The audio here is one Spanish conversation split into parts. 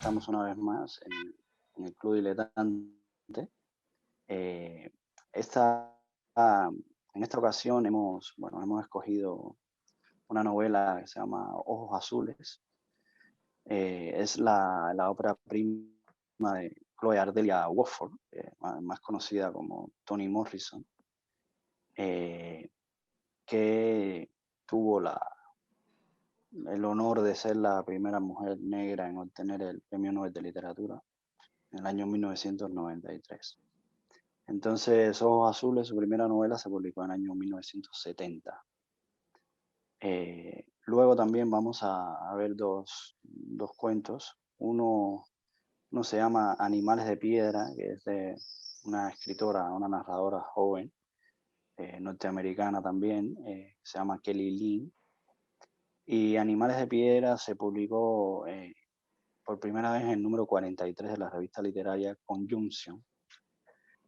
estamos una vez más en el Club Diletante. Eh, esta, ah, en esta ocasión hemos escogido una novela que se llama Ojos Azules. Es la ópera prima de Chloe Ardelia Wofford, más conocida como Toni Morrison, eh, que tuvo el honor de ser la primera mujer negra en obtener el Premio Nobel de Literatura en el año 1993. Entonces, Ojos Azules, su primera novela, se publicó en el año 1970. Luego también vamos a ver dos cuentos. Uno se llama Animales de Piedra, que es de una escritora, una narradora joven, norteamericana también, se llama Kelly Lynn. Y Animales de Piedra se publicó por primera vez en el número 43 de la revista literaria Conjunction,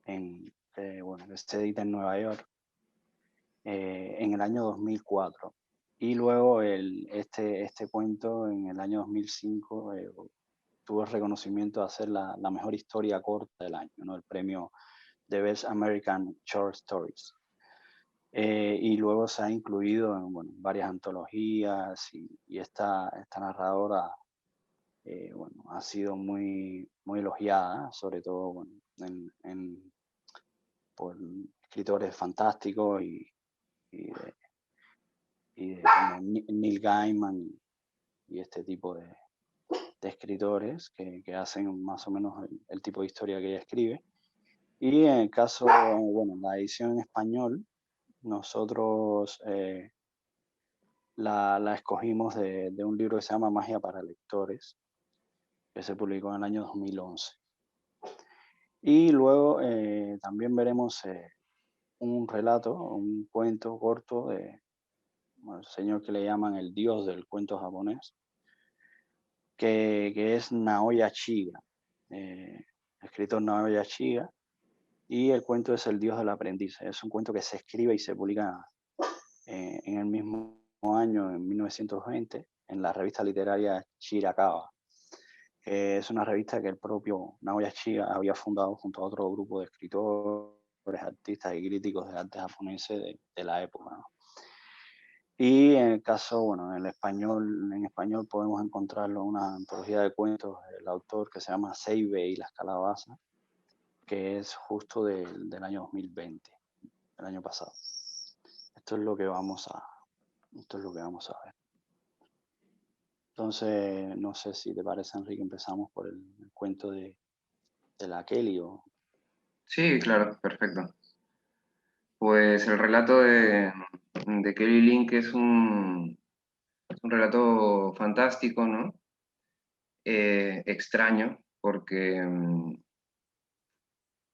que se edita en Nueva York, en el año 2004. Y luego este cuento en el año 2005 tuvo el reconocimiento de hacer la mejor historia corta del año, ¿no? El premio de Best American Short Stories. Y luego se ha incluido en varias antologías y esta narradora ha sido muy elogiada, sobre todo por escritores fantásticos y de, como Neil Gaiman y este tipo de escritores que hacen más o menos el tipo de historia que ella escribe. Y en el caso, la edición en español, nosotros la escogimos de un libro que se llama Magia para Lectores, que se publicó en el año 2011. Y luego también veremos un relato, un cuento corto de un señor que le llaman el dios del cuento japonés, que es Naoya Chiga, escritor Naoya Chiga, y el cuento es El dios del aprendiz. Es un cuento que se escribe y se publica en el mismo año, en 1920, en la revista literaria Shirakawa, que es una revista que el propio Naoya Chiga había fundado junto a otro grupo de escritores, artistas y críticos de arte japoneses de la época, ¿no? Y en el caso, en español podemos encontrarlo en una antología de cuentos del autor que se llama Seibe y las calabazas, que es justo del año 2020, el año pasado. Esto es lo que vamos a, esto es lo que vamos a ver. Entonces, no sé si te parece, Enrique, empezamos por el cuento de la Kelly o... Sí, claro, perfecto. Pues el relato de Kelly Link es un relato fantástico, ¿no? Extraño, porque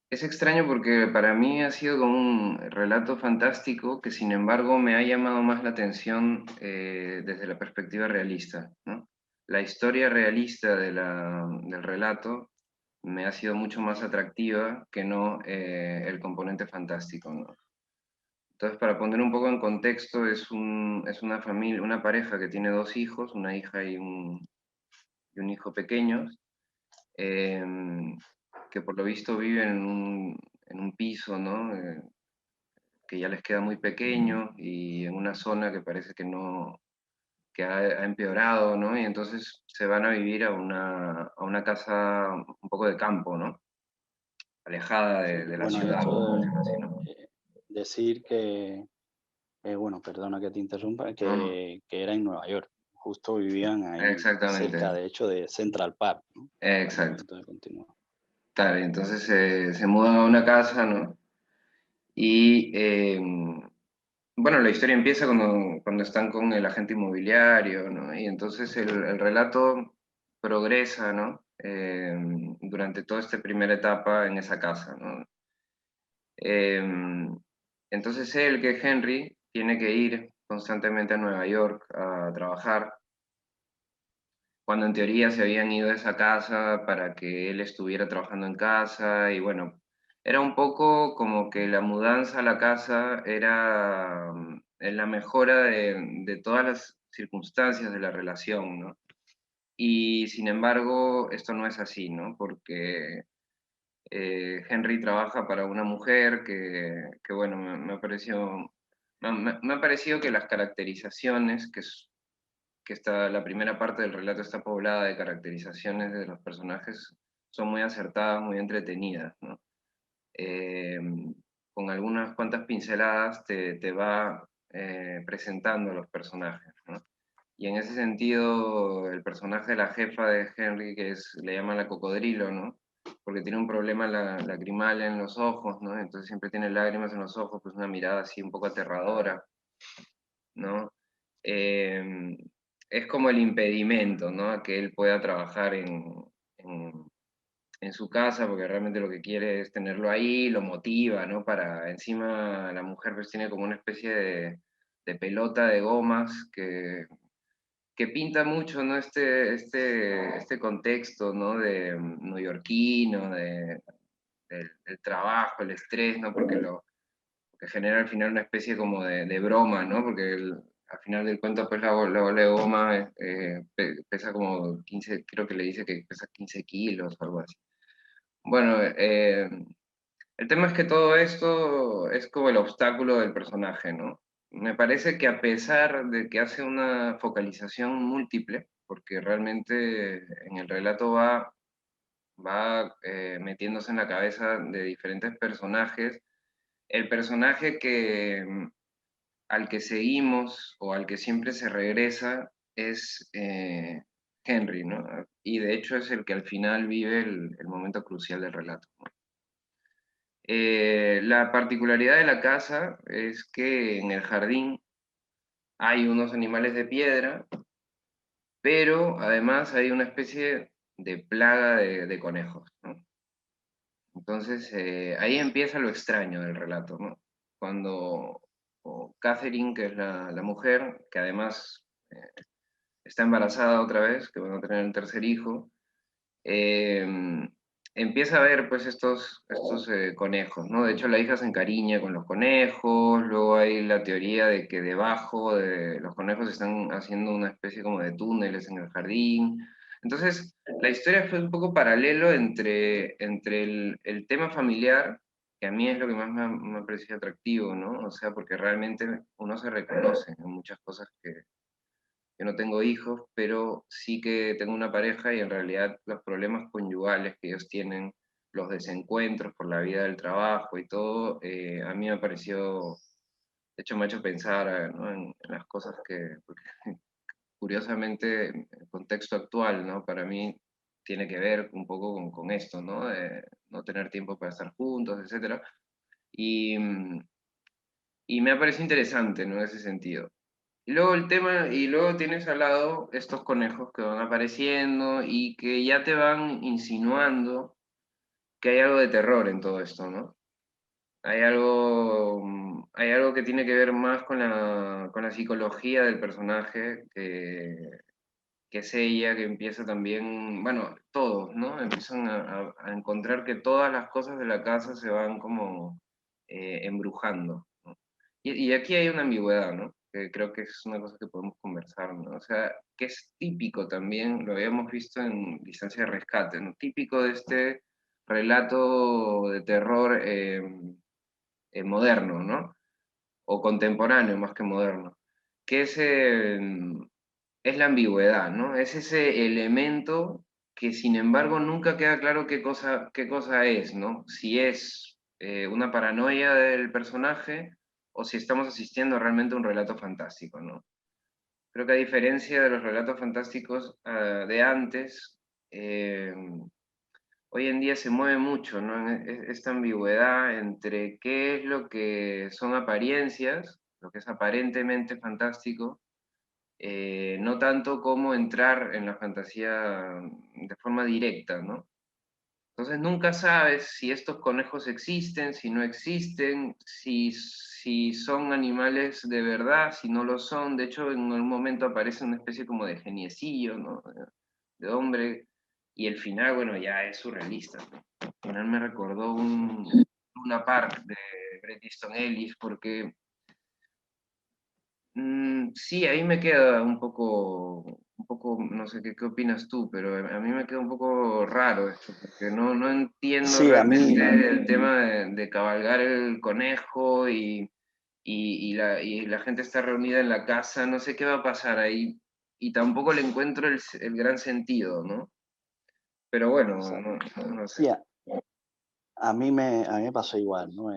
es extraño porque para mí ha sido como un relato fantástico que sin embargo me ha llamado más la atención desde la perspectiva realista, ¿no? La historia realista del relato me ha sido mucho más atractiva que no el componente fantástico, ¿no? Entonces, para poner un poco en contexto, es una familia, una pareja que tiene dos hijos, una hija y un hijo pequeños, eh, que por lo visto viven en un piso, ¿no? Que ya les queda muy pequeño y en una zona que parece que no, que ha empeorado, ¿no? Y entonces se van a vivir a una casa un poco de campo, ¿no? Alejada Sí, de la bueno, ciudad, por esto decirlo así, ¿no? decir que, perdona que te interrumpa, No, que era en Nueva York. Justo vivían ahí cerca, exactamente, de hecho, de Central Park, ¿no? Perdón, exacto. entonces continúa. Claro, y entonces se mudan a una casa, ¿no? Y bueno, la historia empieza cuando están con el agente inmobiliario, ¿no? Y entonces el relato progresa, ¿no? Durante toda esta primera etapa en esa casa, ¿no? Entonces él, que es Henry, tiene que ir constantemente a Nueva York a trabajar, cuando en teoría se habían ido a esa casa para que él estuviera trabajando en casa y bueno, era un poco como que la mudanza a la casa era en la mejora de todas las circunstancias de la relación, ¿no? Y sin embargo, esto no es así, ¿no? Porque Henry trabaja para una mujer que bueno, me ha parecido, me ha parecido que las caracterizaciones, que está, la primera parte del relato está poblada de caracterizaciones de los personajes, son muy acertadas, muy entretenidas, ¿no? Eh, con algunas cuantas pinceladas te va presentando a los personajes, ¿no? Y en ese sentido, el personaje de la jefa de Henry, le llaman la cocodrilo, ¿no? Porque tiene un problema lacrimal en los ojos, ¿no? Entonces siempre tiene lágrimas en los ojos, pues una mirada así un poco aterradora, ¿no? Eh, es como el impedimento, ¿no? A que él pueda trabajar en, en su casa, porque realmente lo que quiere es tenerlo ahí, lo motiva, ¿no? Para, encima la mujer pues tiene como una especie de pelota de gomas que pinta mucho, ¿no? Este contexto, ¿no? De neoyorquino, del trabajo, el estrés, ¿no? Porque lo que genera al final una especie como de broma, ¿no? Porque al final del cuento, pues la bola de goma pesa como 15, creo que le dice que pesa 15 kilos o algo así. Bueno, el tema es que todo esto es como el obstáculo del personaje, ¿no? Me parece que a pesar de que hace una focalización múltiple, porque realmente en el relato va metiéndose en la cabeza de diferentes personajes, el personaje al que seguimos o al que siempre se regresa es Henry, ¿no? Y de hecho es el que al final vive el momento crucial del relato, ¿no? La particularidad de la casa es que en el jardín hay unos animales de piedra, pero además hay una especie de plaga de conejos, ¿no? Entonces ahí empieza lo extraño del relato, ¿no? Cuando Catherine, que es la mujer, que además está embarazada otra vez, que van a tener un tercer hijo, eh, empieza a ver pues estos conejos, ¿no? De hecho la hija se encariña con los conejos, luego hay la teoría de que debajo de los conejos están haciendo una especie como de túneles en el jardín. Entonces la historia fue un poco paralelo entre el tema familiar, que a mí es lo que más me ha parecido atractivo, ¿no? O sea, porque realmente uno se reconoce en muchas cosas que yo no tengo hijos, pero sí que tengo una pareja y en realidad los problemas conyugales que ellos tienen, los desencuentros por la vida del trabajo y todo, a mí me pareció, de hecho me ha hecho pensar, ¿no? En las cosas porque curiosamente, el contexto actual, ¿no? Para mí tiene que ver un poco con esto, ¿no? De no tener tiempo para estar juntos, etc. Y, y me ha parecido interesante, ¿no? En ese sentido. Y luego el tema, y luego tienes al lado estos conejos que van apareciendo y que ya te van insinuando que hay algo de terror en todo esto, ¿no? Hay algo que tiene que ver más con la psicología del personaje, que es ella, que empieza también, bueno, todos, ¿no? Empiezan a encontrar que todas las cosas de la casa se van como embrujando, ¿no? Y aquí hay una ambigüedad, ¿no? Que creo que es una cosa que podemos conversar, ¿no? O sea, que es típico también, lo habíamos visto en Distancia de Rescate, ¿no? Típico de este relato de terror moderno, ¿no? O contemporáneo más que moderno, que es la ambigüedad, ¿no? Es ese elemento que sin embargo nunca queda claro qué cosa es, ¿no? Si es una paranoia del personaje o si estamos asistiendo realmente a un relato fantástico, ¿no? Creo que a diferencia de los relatos fantásticos de antes, eh, hoy en día se mueve mucho, ¿no? Esta ambigüedad entre qué es lo que son apariencias, lo que es aparentemente fantástico, no tanto como entrar en la fantasía de forma directa, ¿no? Entonces nunca sabes si estos conejos existen, si no existen, si son animales de verdad, si no lo son. De hecho, en un momento aparece una especie como de geniecillo, ¿no? De hombre, y el final, bueno, ya es surrealista, ¿no? El final me recordó una parte de Bret Easton Ellis, porque sí, ahí me queda un poco poco, no sé qué opinas tú, pero a mí me queda un poco raro esto, porque no entiendo Sí, a mí, realmente el tema de cabalgar el conejo y la gente está reunida en la casa, no sé qué va a pasar ahí, y tampoco le encuentro el gran sentido, ¿no? Pero bueno, o sea, no sé. sí, a mí me pasó igual, ¿no?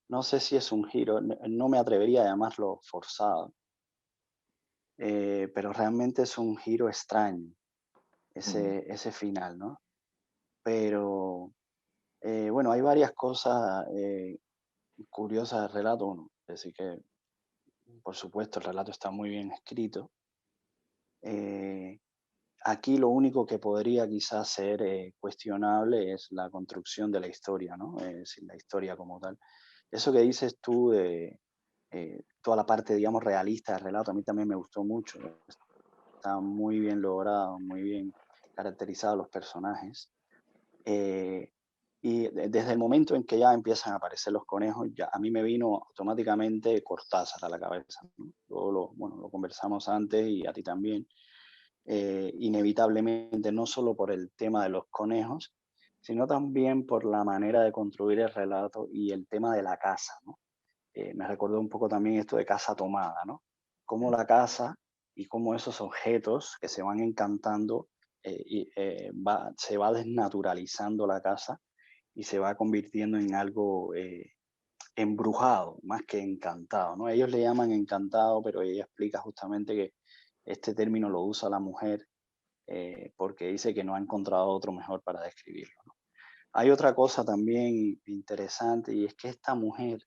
No sé si es un giro, no me atrevería a llamarlo forzado, pero realmente es un giro extraño, Mm, ese final, ¿no? Pero bueno, hay varias cosas curiosas del relato. Uno, es decir, que por supuesto el relato está muy bien escrito. Eh, Aquí lo único que podría quizás ser cuestionable es la construcción de la historia, ¿no? Es decir, la historia como tal. Eso que dices tú de toda la parte, digamos, realista del relato, a mí también me gustó mucho. Está muy bien logrado, muy bien caracterizados los personajes. Eh, y desde el momento en que ya empiezan a aparecer los conejos, ya a mí me vino automáticamente Cortázar a la cabeza, ¿no? Bueno, lo conversamos antes y a ti también. Inevitablemente, no solo por el tema de los conejos, sino también por la manera de construir el relato y el tema de la casa, ¿no? Me recordó un poco también esto de Casa Tomada, ¿no? Cómo la casa y cómo esos objetos que se van encantando, se va desnaturalizando la casa y se va convirtiendo en algo embrujado, más que encantado, ¿no? Ellos le llaman encantado, pero ella explica justamente que este término lo usa la mujer porque dice que no ha encontrado otro mejor para describirlo, ¿no? Hay otra cosa también interesante, y es que esta mujer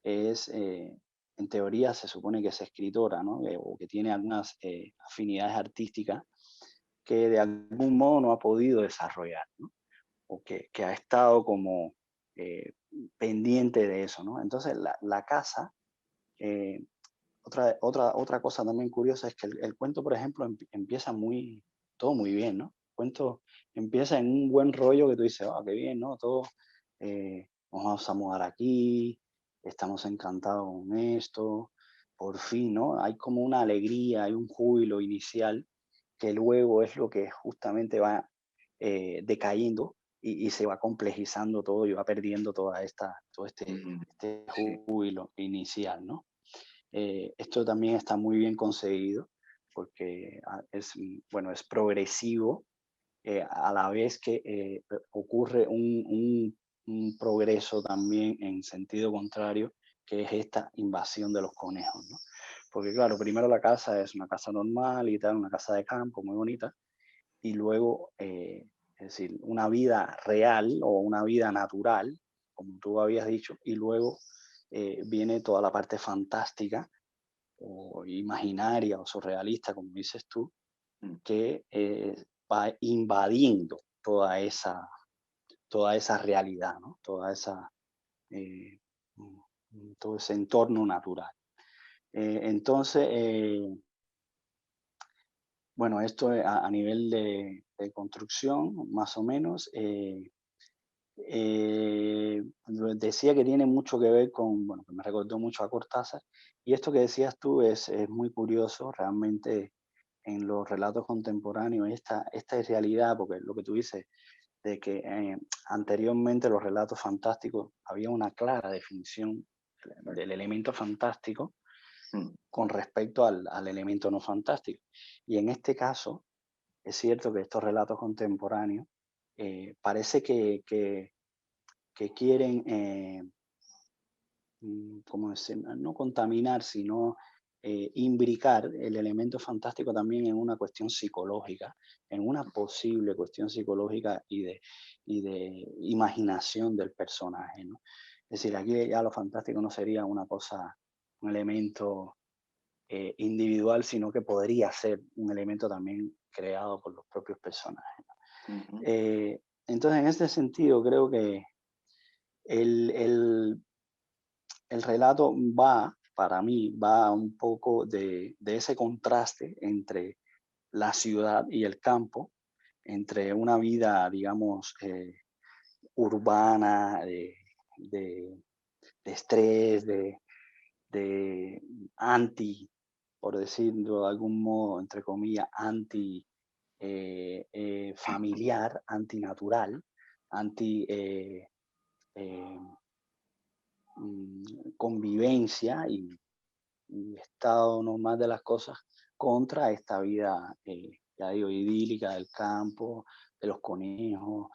es, en teoría se supone que es escritora, ¿no? O que tiene algunas afinidades artísticas que de algún modo no ha podido desarrollar, ¿no? O que ha estado como eh, pendiente de eso, ¿no? Entonces la casa, eh, otra cosa también curiosa es que el cuento, por ejemplo, empieza todo muy bien, ¿no? El cuento empieza en un buen rollo que tú dices, ah, qué bien, ¿no? Todo, nos vamos a mudar aquí, estamos encantados con esto, por fin, ¿no? Hay como una alegría, hay un júbilo inicial que luego es lo que justamente va decayendo y se va complejizando todo y va perdiendo todo mm, este sí. júbilo inicial, ¿no? Esto también está muy bien conseguido porque bueno, es progresivo a la vez que ocurre un progreso también en sentido contrario, que es esta invasión de los conejos, ¿no? Porque claro, primero la casa es una casa normal y tal, una casa de campo muy bonita, y luego, es decir, una vida real o una vida natural, como tú habías dicho, y luego viene toda la parte fantástica o imaginaria o surrealista, como dices tú, Mm. que va invadiendo toda esa realidad, ¿no? Eh, todo ese entorno natural. Entonces, bueno, esto a nivel de construcción, más o menos, decía que tiene mucho que ver con, bueno, que me recordó mucho a Cortázar, y esto que decías tú es muy curioso realmente en los relatos contemporáneos, esta irrealidad, porque lo que tú dices, de que anteriormente los relatos fantásticos había una clara definición del elemento fantástico Mm, con respecto al elemento no fantástico. Y en este caso, es cierto que estos relatos contemporáneos parece que quieren, ¿cómo decir? No contaminar, sino imbricar el elemento fantástico también en una cuestión psicológica, en una posible cuestión psicológica y de imaginación del personaje, ¿no? Es decir, aquí ya lo fantástico no sería una cosa, un elemento individual, sino que podría ser un elemento también creado por los propios personajes. ujú, Entonces, en este sentido, creo que el, el, el relato para mí, va un poco de ese contraste entre la ciudad y el campo, entre una vida, digamos, urbana, de, de estrés, de anti, por decirlo de algún modo, entre comillas, familiar, antinatural, anti convivencia y estado normal de las cosas contra esta vida, ya digo, idílica del campo, de los conejos,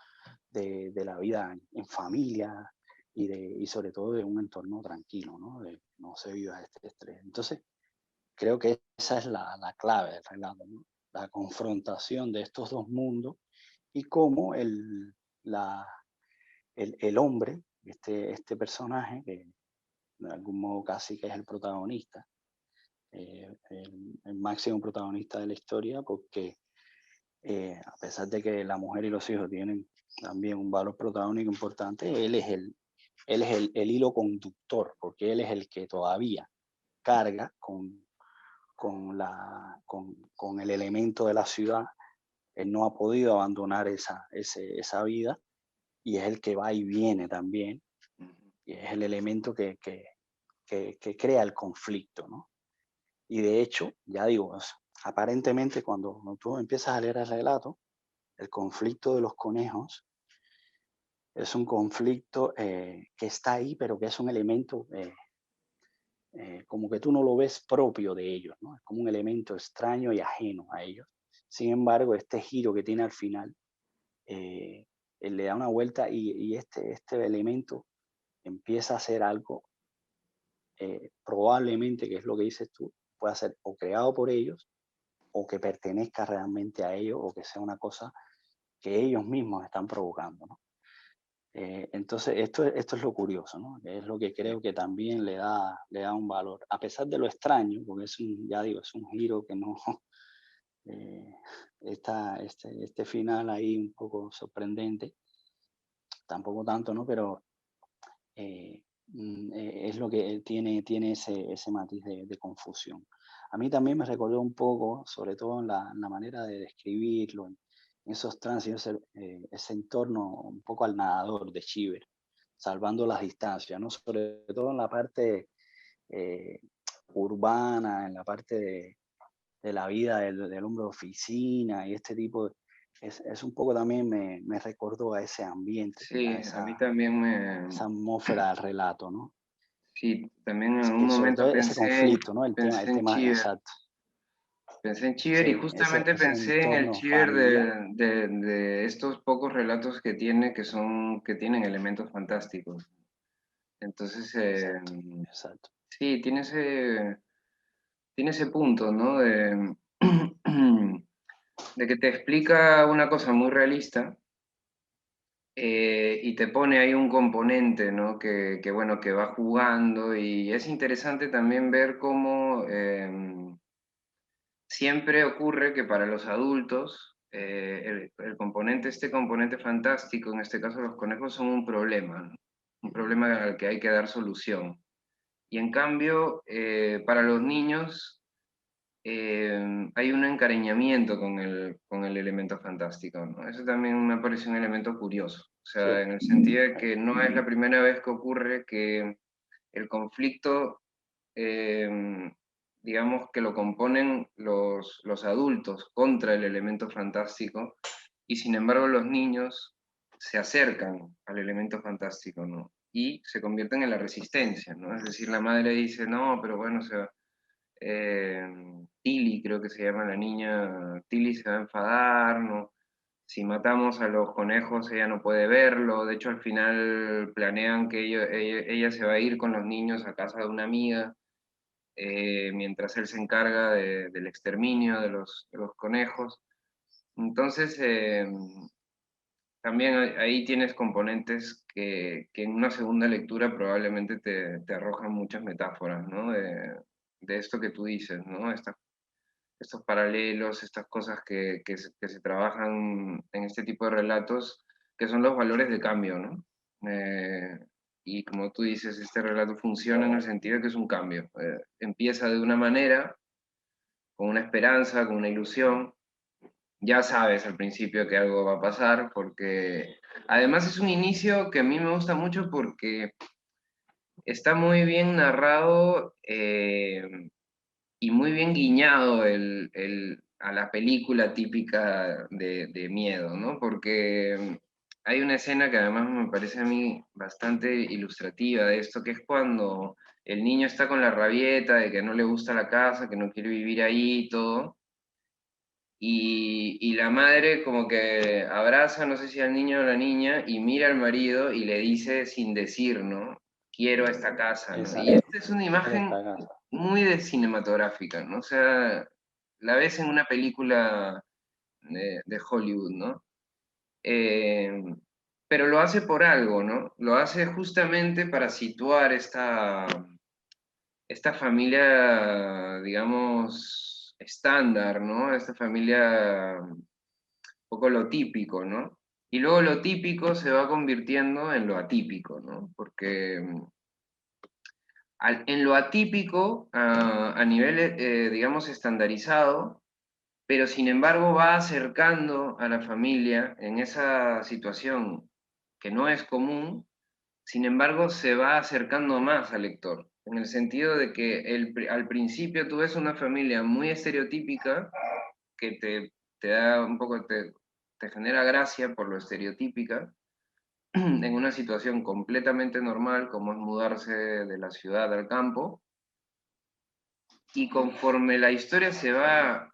de la vida en familia y sobre todo de un entorno tranquilo, ¿no? De que no se viva este estrés. Entonces, creo que esa es la clave del relato, ¿no? La confrontación de estos dos mundos y cómo el hombre, este personaje, que de algún modo casi que es el protagonista, el máximo protagonista de la historia, porque a pesar de que la mujer y los hijos tienen también un valor protagónico importante, él es el hilo conductor, porque él es el que todavía carga con el elemento de la ciudad. Él no ha podido abandonar esa vida y es el que va y viene también, y es el elemento que crea el conflicto, ¿no? Y de hecho, ya digo, aparentemente cuando tú empiezas a leer el relato, el conflicto de los conejos es un conflicto que está ahí, pero que es un elemento como que tú no lo ves propio de ellos, ¿no? Es como un elemento extraño y ajeno a ellos. Sin embargo, este giro que tiene al final, él le da una vuelta y este elemento empieza a ser algo, probablemente, que es lo que dices tú, pueda ser o creado por ellos o que pertenezca realmente a ellos o que sea una cosa que ellos mismos están provocando, ¿no? Entonces, esto es lo curioso, ¿no? Es lo que creo que también le da un valor, a pesar de lo extraño, porque ya digo, es un giro que no, está este final ahí un poco sorprendente, tampoco tanto, ¿no? Pero es lo que tiene ese matiz de confusión. A mí también me recordó un poco, sobre todo en la manera de describirlo, en esos tránsitos, ese entorno un poco al nadador de Chiver, salvando las distancias, ¿no? Sobre todo en la parte eh, urbana, en la parte de la vida del hombre de oficina y este tipo es un poco también me recordó a ese ambiente, a Sí, a mí esa, también esa atmósfera del relato, ¿no? sí, también en un Sobre todo momento ese conflicto, ¿no? El pensé en tema, Chiver. exacto. Pensé en Chiver y Sí, justamente ese pensé en el entorno Chiver familiar. de estos pocos relatos que tiene, que tienen elementos fantásticos. Entonces, Exacto, exacto. sí, tiene ese punto, ¿no? De que te explica una cosa muy realista, y te pone ahí un componente, ¿no? Bueno, que va jugando y es interesante también ver cómo siempre ocurre que para los adultos este componente fantástico, en este caso los conejos, son un problema, ¿no? Un problema al que hay que dar solución. Y en cambio, para los niños hay un encariñamiento con el elemento fantástico, ¿no? Eso también me parece un elemento curioso. O sea, Sí, en el sentido de que no es la primera vez que ocurre que el conflicto, eh, digamos que lo componen los adultos contra el elemento fantástico, y sin embargo los niños se acercan al elemento fantástico, ¿no? Y se convierten en la resistencia, ¿no? Es decir, la madre dice, no, pero bueno, o sea, Tilly, creo que se llama la niña, Tilly se va a enfadar, ¿no? Si matamos a los conejos, ella no puede verlo. De hecho, al final planean que ella se va a ir con los niños a casa de una amiga, mientras él se encarga del exterminio de los conejos. Entonces, también ahí tienes componentes que en una segunda lectura probablemente te arrojan muchas metáforas, ¿no? De esto que tú dices, ¿no? Estos paralelos, estas cosas que se trabajan en este tipo de relatos, que son los valores de cambio, ¿no? Eh, y como tú dices, este relato funciona en el sentido de que es un cambio. Empieza de una manera, con una esperanza, con una ilusión. Ya sabes al principio que algo va a pasar, porque además es un inicio que a mí me gusta mucho porque está muy bien narrado, y muy bien guiñado a la película típica de miedo, ¿no? Porque hay una escena que además me parece a mí bastante ilustrativa de esto, que es cuando el niño está con la rabieta de que no le gusta la casa, que no quiere vivir ahí y todo, y la madre como que abraza, no sé si al niño o a la niña, y mira al marido y le dice sin decir, ¿no? Quiero esta casa, ¿no? Y Exacto. esta es una Quiero imagen esta casa. muy de cinematográfica, ¿no? O sea, la ves en una película de Hollywood, ¿no? Eh, pero lo hace por algo, ¿no? Lo hace justamente para situar esta familia, digamos, estándar, ¿no? Esta familia un poco lo típico, ¿no? Y luego lo típico se va convirtiendo en lo atípico, ¿no? Porque en lo atípico, a nivel, digamos, estandarizado, pero sin embargo va acercando a la familia en esa situación que no es común, sin embargo se va acercando más al lector, en el sentido de que al principio tú ves una familia muy estereotípica que te da un poco, te genera gracia por lo estereotípica, en una situación completamente normal como es mudarse de la ciudad al campo, y conforme la historia se va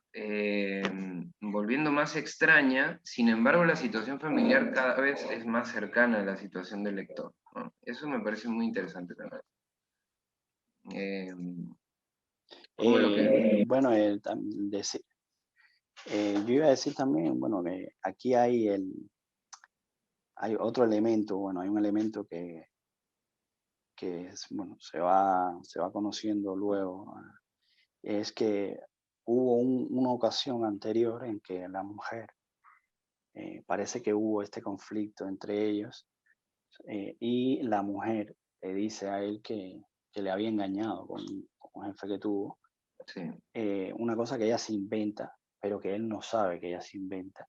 volviendo más extraña, sin embargo la situación familiar cada vez es más cercana a la situación del lector, ¿no? Eso me parece muy interesante también. Eh, como lo que... Bueno, yo iba a decir también, bueno, que aquí hay otro elemento, bueno, hay un elemento que es, bueno, se va conociendo luego, es que hubo una ocasión anterior en que la mujer, parece que hubo este conflicto entre ellos, y la mujer le dice a él que le había engañado con un jefe que tuvo, Sí, una cosa que ella se inventa, pero que él no sabe que ella se inventa.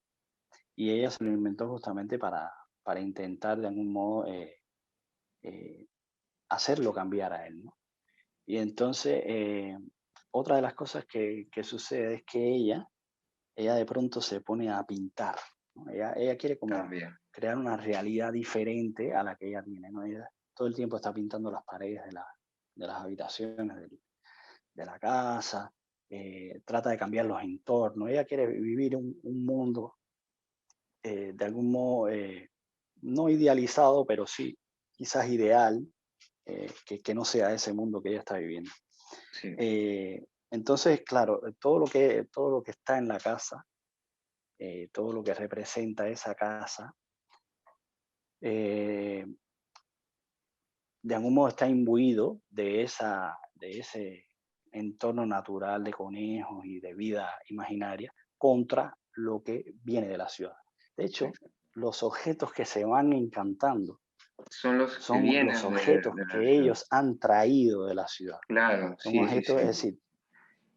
Y ella se lo inventó justamente para intentar de algún modo eh, hacerlo cambiar a él, ¿no? Y entonces, otra de las cosas que sucede es que ella de pronto se pone a pintar, ¿no? Ella quiere como también. crear una realidad diferente a la que ella tiene, ¿no? Ella todo el tiempo está pintando las paredes de las habitaciones de la casa, trata de cambiar los entornos, ella quiere vivir un mundo de algún modo, no idealizado, pero sí quizás ideal, que no sea ese mundo que ella está viviendo. Sí, Entonces, claro, todo lo que está en la casa, todo lo que representa esa casa, eh, de algún modo está imbuido de ese entorno natural de conejos y de vida imaginaria contra lo que viene de la ciudad. De hecho, los objetos que se van encantando son los que son los vienen objetos de la que ciudad. ellos han traído de la ciudad. Claro, Son sí, sí, objetos, es sí.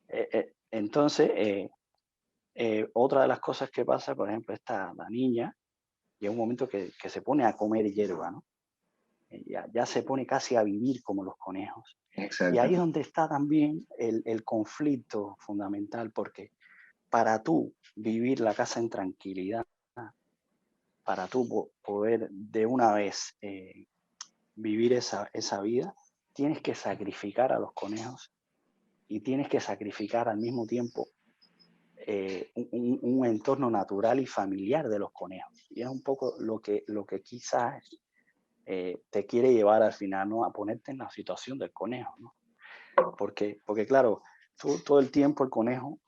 decir, entonces, otra de las cosas que pasa, por ejemplo, la niña, llega un momento que se pone a comer hierba, ¿no? Ya se pone casi a vivir como los conejos. Y Exacto. ahí es donde está también el conflicto fundamental, porque para tú vivir la casa en tranquilidad, para tú poder de una vez vivir esa vida, tienes que sacrificar a los conejos y tienes que sacrificar al mismo tiempo un entorno natural y familiar de los conejos. Y es un poco lo que quizás te quiere llevar al final, ¿no? A ponerte en la situación del conejo, ¿no? Porque claro, todo el tiempo el conejo,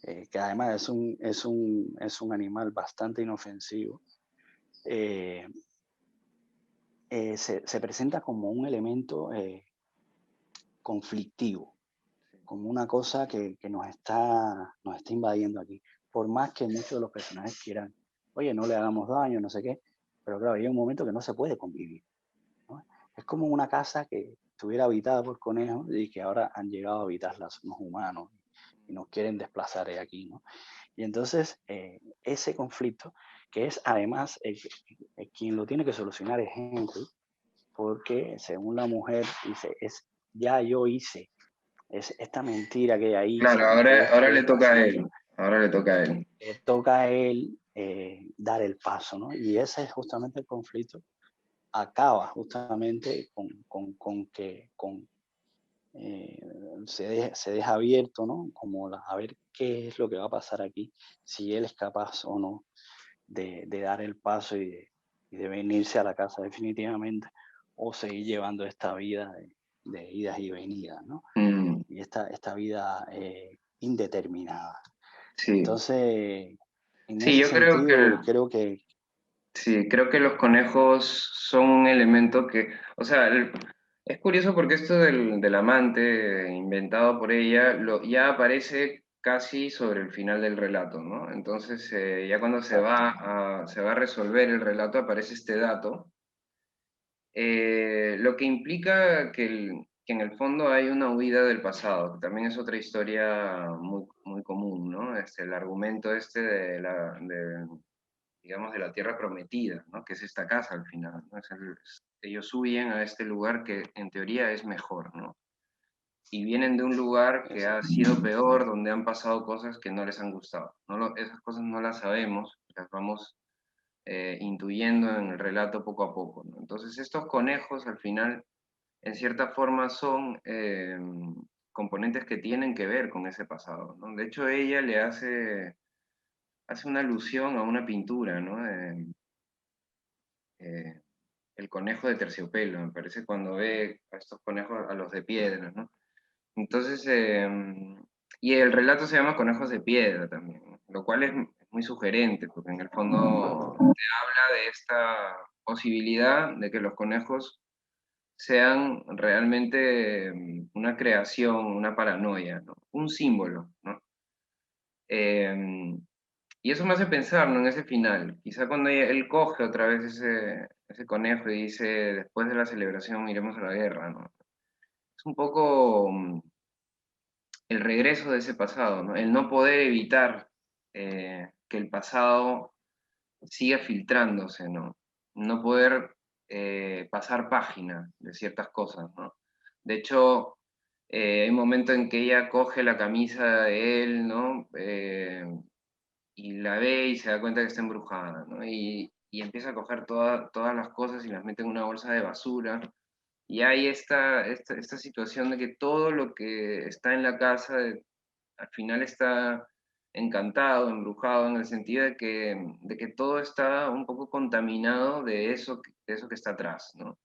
que además es un animal bastante inofensivo, eh, se presenta como un elemento conflictivo, como una cosa que nos está invadiendo aquí. Por más que muchos de los personajes quieran, oye, no le hagamos daño, no sé qué, pero claro, hay un momento que no se puede convivir, ¿no? Es como una casa que estuviera habitada por conejos y que ahora han llegado a habitarla unos humanos y nos quieren desplazar de aquí, ¿no? Y entonces, ese conflicto, que es además quien lo tiene que solucionar es Henry, porque según la mujer dice, ya yo hice es esta mentira que ella hizo, Claro, que ahora esto, le esto, toca a hace él. otro, Ahora le toca a él. toca a él dar el paso, ¿no? Y ese es justamente el conflicto. Acaba justamente eh, se deja abierto, ¿no? Como a ver qué es lo que va a pasar aquí, si él es capaz o no de dar el paso y de venirse a la casa definitivamente, o seguir llevando esta vida de idas y venidas, ¿no? Mm, Y esta vida indeterminada. sí. Entonces, en Sí, ese yo creo que, sentido, creo que sí, creo que los conejos son un elemento que, o sea, es curioso porque esto del amante inventado por ella ya aparece casi sobre el final del relato, ¿no? Entonces, ya cuando exacto, se va a resolver el relato aparece este dato, lo que implica que en el fondo hay una huida del pasado, que también es otra historia muy, muy común, ¿no? El argumento este digamos, de la tierra prometida, ¿no? Que es esta casa al final, ¿no? Ellos huyen a este lugar que en teoría es mejor, ¿no? Y vienen de un lugar que ha exacto. sido peor, donde han pasado cosas que no les han gustado. Esas cosas no las sabemos, las vamos intuyendo en el relato poco a poco, ¿no? Entonces estos conejos al final, en cierta forma, son componentes que tienen que ver con ese pasado, ¿no? De hecho, ella le hace una alusión a una pintura, ¿no? Eh, el conejo de terciopelo, me parece, cuando ve a estos conejos, a los de piedra, ¿no? Entonces, y el relato se llama Conejos de Piedra también, ¿no? Lo cual es muy sugerente, porque en el fondo te habla de esta posibilidad de que los conejos sean realmente una creación, una paranoia, ¿no? Un símbolo, ¿no? Y eso me hace pensar, ¿no? En ese final. Quizá cuando él coge otra vez ese conejo y dice, después de la celebración iremos a la guerra, ¿no? Es un poco el regreso de ese pasado, ¿no? El no poder evitar que el pasado siga filtrándose, ¿no? No poder pasar página de ciertas cosas, ¿no? De hecho, hay un momento en que ella coge la camisa de él, ¿no? Y la ve y se da cuenta que está embrujada, ¿no? Y empieza a coger todas las cosas y las mete en una bolsa de basura. Y hay esta situación de que todo lo que está en la casa al final está encantado, embrujado, en el sentido de que todo está un poco contaminado de eso que está atrás, ¿no?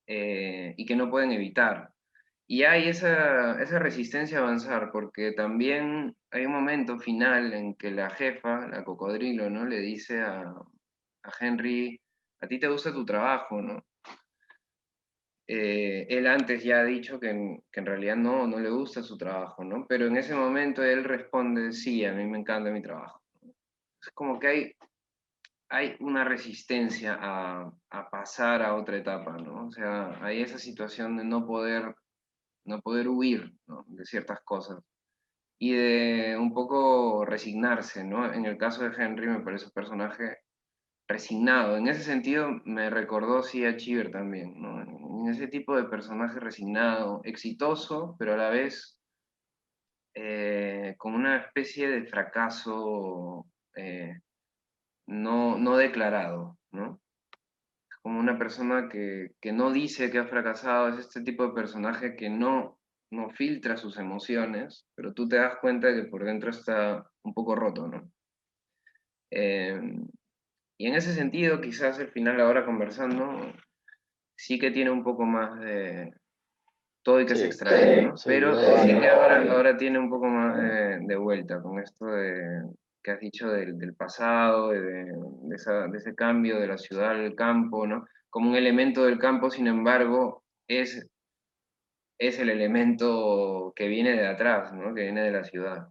Y que no pueden evitar. Y hay esa resistencia a avanzar, porque también hay un momento final en que la jefa, la cocodrilo, ¿no? Le dice a Henry, a ti te gusta tu trabajo, ¿no? Él antes ya ha dicho que en realidad no le gusta su trabajo, ¿no? Pero en ese momento él responde, sí, a mí me encanta mi trabajo. Es como que hay una resistencia a pasar a otra etapa, ¿no? O sea, hay esa situación de no poder huir, ¿no? De ciertas cosas y de un poco resignarse, ¿no? En el caso de Henry me parece un personaje resignado. En ese sentido me recordó sí a Chiver también, ¿no? En ese tipo de personaje resignado, exitoso, pero a la vez con una especie de fracaso no declarado, ¿no? Como una persona que no dice que ha fracasado, es este tipo de personaje que no filtra sus emociones, pero tú te das cuenta de que por dentro está un poco roto, ¿no? Eh, y en ese sentido, quizás el final ahora conversando, sí que tiene un poco más de todo y que se Sí, extrae, ¿no? sí, Pero yo sí que igual. ahora tiene un poco más de vuelta con esto que has dicho del pasado, de ese cambio de la ciudad al campo, ¿no? Como un elemento del campo, sin embargo, es el elemento que viene de atrás, ¿no? Que viene de la ciudad.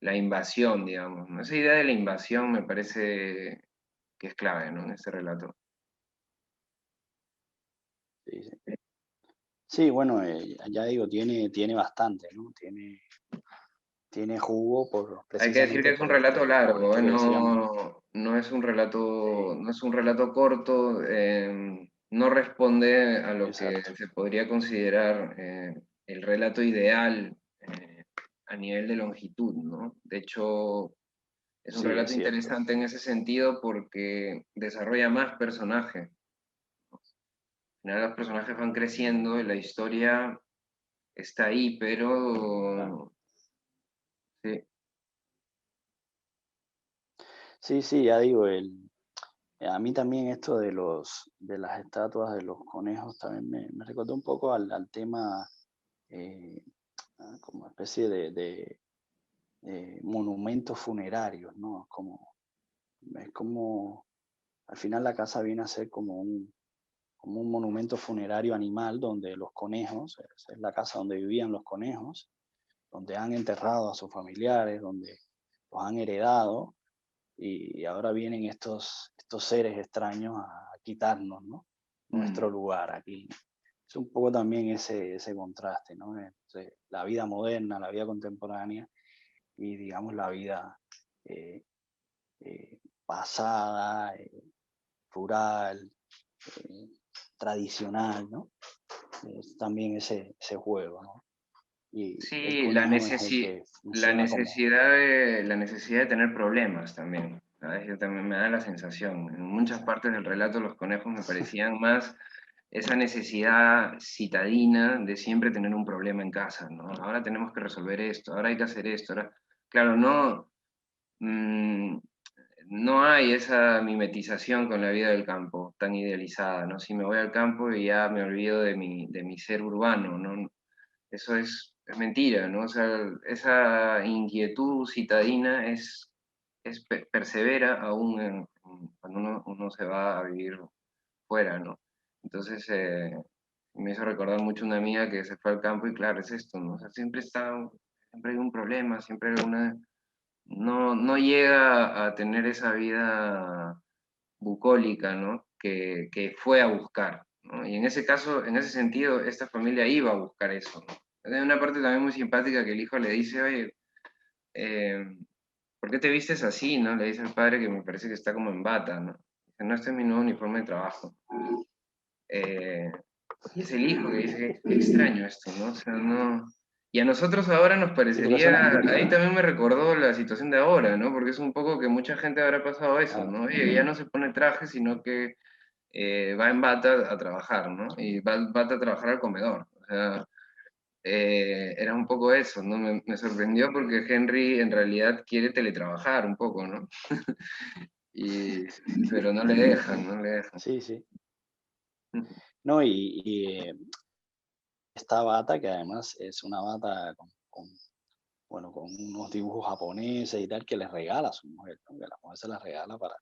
La invasión, digamos, ¿no? Esa idea de la invasión me parece que es clave, ¿no? En este relato. Sí, sí. Sí, bueno, ya digo, tiene bastante, ¿no? Tiene jugo Hay que decir que precisamente es un relato por largo, esto ¿eh? que decíamos. No es un relato, Sí, no es un relato corto, no responde a lo que exacto. se podría considerar el relato ideal a nivel de longitud, ¿no? De hecho, es un Sí, es relato cierto. interesante en ese sentido porque desarrolla más personajes. Al final los personajes van creciendo y la historia está ahí, Claro. pero sí, Sí, sí, ya digo, a mí también esto de las estatuas de los conejos también me recordó un poco al tema, eh, como especie de monumentos funerarios, ¿no? Es como, al final la casa viene a ser como un monumento funerario animal donde los conejos, es la casa donde vivían los conejos, donde han enterrado a sus familiares, donde los han heredado, y ahora vienen estos seres extraños a quitarnos, ¿no? mm, Nuestro lugar aquí. Es un poco también ese contraste, ¿no? Entre la vida moderna, la vida contemporánea y, digamos, la vida eh, pasada, rural, eh, tradicional, ¿no? Es también ese juego, ¿no? Y el sí, conejo es el que funciona como... la necesidad de tener problemas también. ¿Sabes? Yo también me da la sensación. En muchas partes del relato los conejos me parecían más esa necesidad citadina de siempre tener un problema en casa, ¿no? Ahora tenemos que resolver esto, ahora hay que hacer esto. Ahora... Claro, no, mm, no hay esa mimetización con la vida del campo tan idealizada, ¿no? Si me voy al campo y ya me olvido de mi ser urbano, ¿no? Eso es mentira, ¿no? O sea, esa inquietud citadina persevera aún cuando uno se va a vivir fuera, ¿no? Entonces, me hizo recordar mucho una amiga que se fue al campo y claro, es esto, ¿no? O sea, siempre hay un problema, siempre hay alguna... No llega a tener esa vida bucólica, ¿no? Que fue a buscar, ¿no? Y en ese caso, en ese sentido, esta familia iba a buscar eso, ¿no? Hay una parte también muy simpática que el hijo le dice, oye, eh, ¿por qué te vistes así, no? Le dice al padre que me parece que está como en bata, ¿no? Dice, no, este es mi nuevo uniforme de trabajo. Eh, y es el hijo que dice, qué extraño esto, ¿no? O sea, no... Y a nosotros ahora nos Sí, porque parecería, ahí también me recordó la situación de ahora, ¿no? Porque es un poco que mucha gente habrá pasado eso, claro, ¿no? Oye, ya no se pone traje, sino que va en bata a trabajar, ¿no? Y va en bata a trabajar al comedor. O sea, era un poco eso, ¿no? Me sorprendió porque Henry en realidad quiere teletrabajar un poco, ¿no? Y, pero no le dejan, no le dejan. sí, sí. No, esta bata, que además es una bata bueno, con unos dibujos japoneses y tal, que le regala a su mujer, ¿no? Que la mujer se la regala para,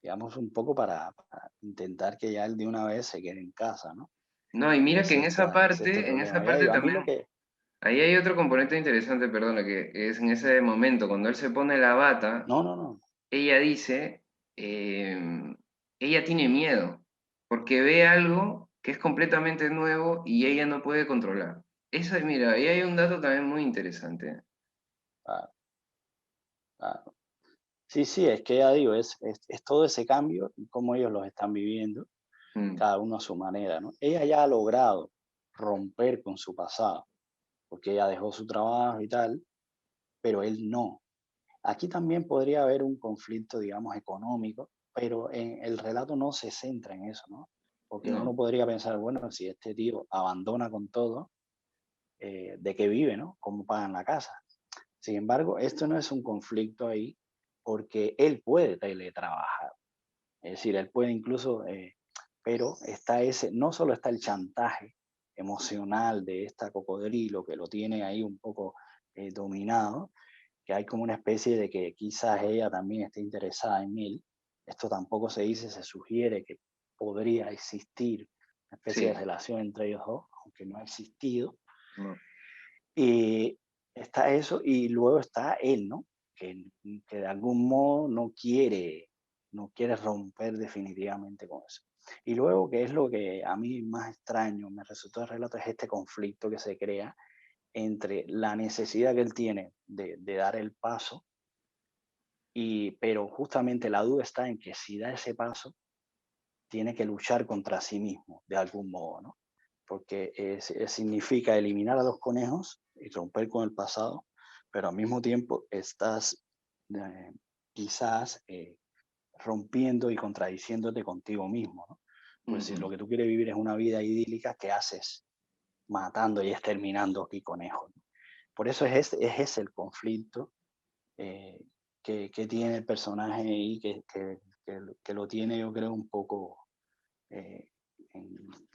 digamos, un poco para intentar que ya él de una vez se quede en casa, ¿no? No, y mira que Es este en esa problema. Ya parte digo, a mí también, lo que... ahí hay otro componente interesante, perdona, que es en ese momento, cuando él se pone la bata, No, no, no. ella dice, ella tiene miedo, porque ve algo que es completamente nuevo y ella no puede controlar. Eso, mira, ahí hay un dato también muy interesante. Ah, ah, sí, sí, es que ya digo, es todo ese cambio y cómo ellos los están viviendo, Mm, cada uno a su manera, ¿no? Ella ya ha logrado romper con su pasado, porque ella dejó su trabajo y tal, pero él no. Aquí también podría haber un conflicto, digamos, económico, pero en el relato no se centra en eso, ¿no? Porque no, uno podría pensar, bueno, si este tío abandona con todo, ¿de qué vive, no? ¿Cómo pagan la casa? Sin embargo, esto no es un conflicto ahí, porque él puede teletrabajar. Es decir, él puede incluso, pero está no solo está el chantaje emocional de esta cocodrilo que lo tiene ahí un poco dominado, que hay como una especie de que quizás ella también esté interesada en él. Esto tampoco se dice, se sugiere que podría existir una especie de sí, relación entre ellos dos, aunque no ha existido. no, Y está eso, y luego está él, ¿no? Que de algún modo no quiere romper definitivamente con eso. Y luego, que es lo que a mí más extraño me resultó el relato, es este conflicto que se crea entre la necesidad que él tiene de dar el paso, pero justamente la duda está en que si da ese paso, tiene que luchar contra sí mismo, de algún modo, ¿no? porque significa eliminar a los conejos y romper con el pasado, pero al mismo tiempo estás quizás rompiendo y contradiciéndote contigo mismo, ¿no? Pues si lo que tú quieres vivir es una vida idílica, ¿qué haces matando y exterminando aquí conejos? Por eso es ese el conflicto que tiene el personaje ahí, que lo tiene, yo creo, un poco eh,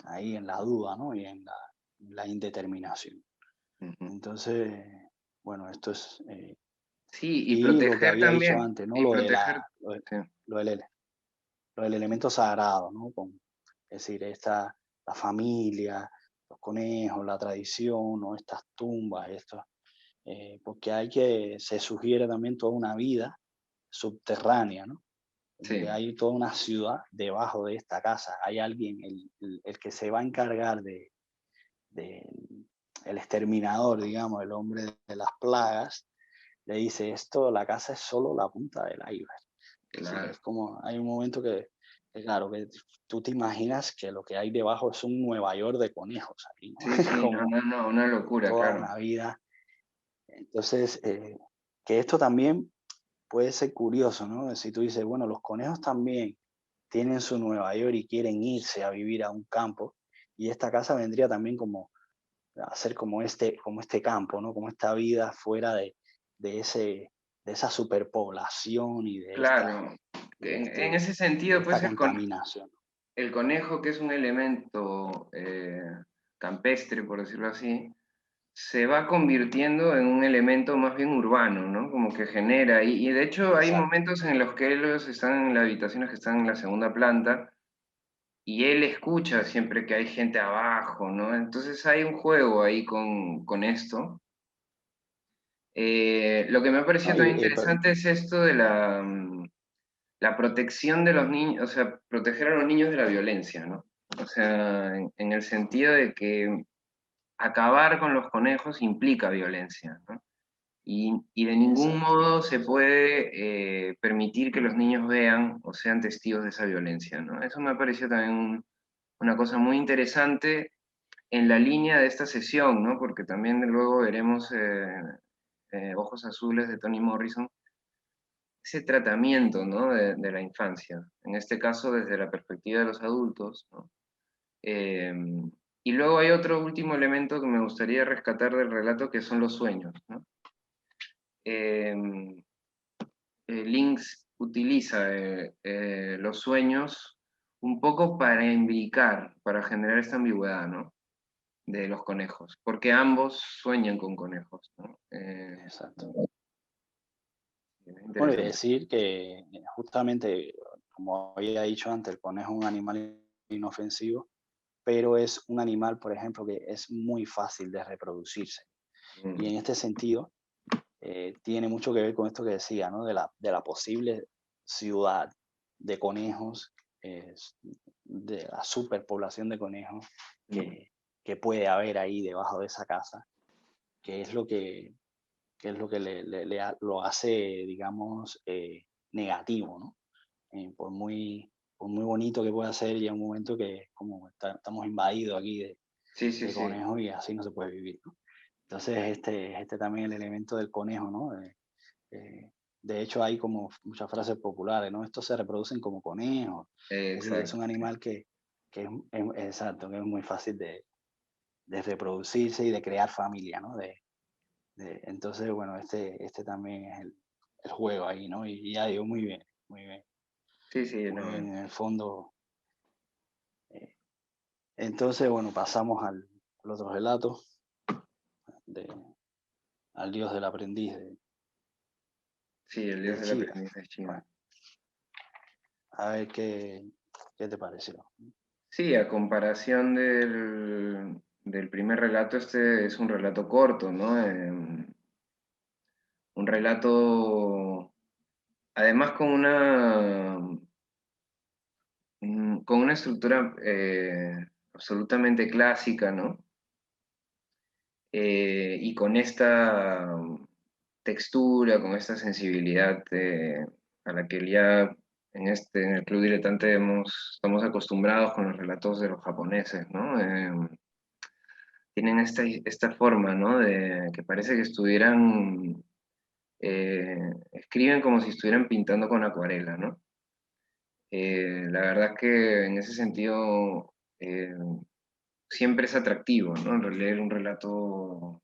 ahí en la duda, ¿no? Y en la indeterminación. Entonces, bueno, esto es... Sí, y y lo que proteger había dicho también, antes, ¿no? y proteger, sí, Lo del, lo del elemento sagrado, ¿no? Es decir, la familia, los conejos, la tradición, ¿no? Estas tumbas, porque se sugiere también toda una vida subterránea, ¿no? Como que sí, hay toda una ciudad debajo de esta casa. Hay alguien, el que se va a encargar de el exterminador, digamos, el hombre de las plagas, le dice esto, la casa es solo la punta del iceberg. Es decir, claro. es como, hay un momento claro, que tú te imaginas que lo que hay debajo es un Nueva York de conejos, aquí, ¿no? Sí, sí, no, Como no, no, una locura, toda claro. una vida. Entonces, que esto también puede ser curioso, ¿no? Si tú dices, bueno, los conejos también tienen su Nueva York y quieren irse a vivir a un campo, y esta casa vendría también como a ser como este campo, ¿no? Como esta vida fuera de, ese, de esa superpoblación y Claro, en ese de sentido, esta pues contaminación. el conejo, que es un elemento campestre, por decirlo así, se va convirtiendo en un elemento más bien urbano, ¿no? Como que genera, y de hecho hay Exacto. momentos en los que ellos están en las habitaciones que están en la segunda planta, y él escucha siempre que hay gente abajo, ¿no? Entonces hay un juego ahí con esto. Lo que me ha No, parecido también interesante es esto de la protección de los niños, o sea, proteger a los niños de la violencia, ¿no? O sea, en el sentido de que acabar con los conejos implica violencia, ¿no? Y de ningún exacto. modo se puede permitir que los niños vean o sean testigos de esa violencia, ¿no? Eso me pareció también una cosa muy interesante en la línea de esta sesión, ¿no? Porque también luego veremos Ojos Azules de Toni Morrison, ese tratamiento, ¿no? de la infancia, en este caso desde la perspectiva de los adultos, ¿no? Eh, y luego hay otro último elemento que me gustaría rescatar del relato, que son los sueños, ¿no? Eh, Links utiliza los sueños un poco para imbricar, para generar esta ambigüedad, ¿no? De los conejos, porque ambos sueñan con conejos, ¿no? Exacto. Es Bueno, y interesante. decir que justamente, como había dicho antes, el conejo es un animal inofensivo, pero es un animal, por ejemplo, que es muy fácil de reproducirse. Y en Mm, este sentido, tiene mucho que ver con esto que decía, ¿no? De la posible ciudad de conejos, de la superpoblación de conejos mm, que puede haber ahí debajo de esa casa, que es lo que lo hace, digamos, negativo, ¿no? Por muy bonito que pueda ser, llega un momento que como estamos invadidos aquí sí, sí, de sí. conejos y así no se puede vivir, ¿no? Entonces, este también el elemento del conejo, ¿no? De hecho, hay como muchas frases populares, ¿no? Estos se reproducen como conejos. Es decir, que es Exacto. un animal exacto, que es muy fácil de reproducirse y de crear familia, ¿no? Entonces, bueno, este también es el juego ahí, ¿no? Y ya digo, muy bien, muy bien, Sí, sí, muy bien no. en el fondo. eh, entonces, bueno, pasamos al otro relato, de, al dios del aprendiz Sí, el dios de del Shiva. aprendiz de China. Bueno, a ver qué te pareció. Sí, a comparación del primer relato, este es un relato corto, ¿no? Un relato, además con una estructura absolutamente clásica, ¿no? Y con esta textura, con esta sensibilidad a la que ya en el Club Diletante estamos acostumbrados con los relatos de los japoneses, ¿no? tienen esta forma, ¿no? De que parece que estuvieran, escriben como si estuvieran pintando con acuarela, ¿no? La verdad que en ese sentido siempre es atractivo, ¿no? Leer un relato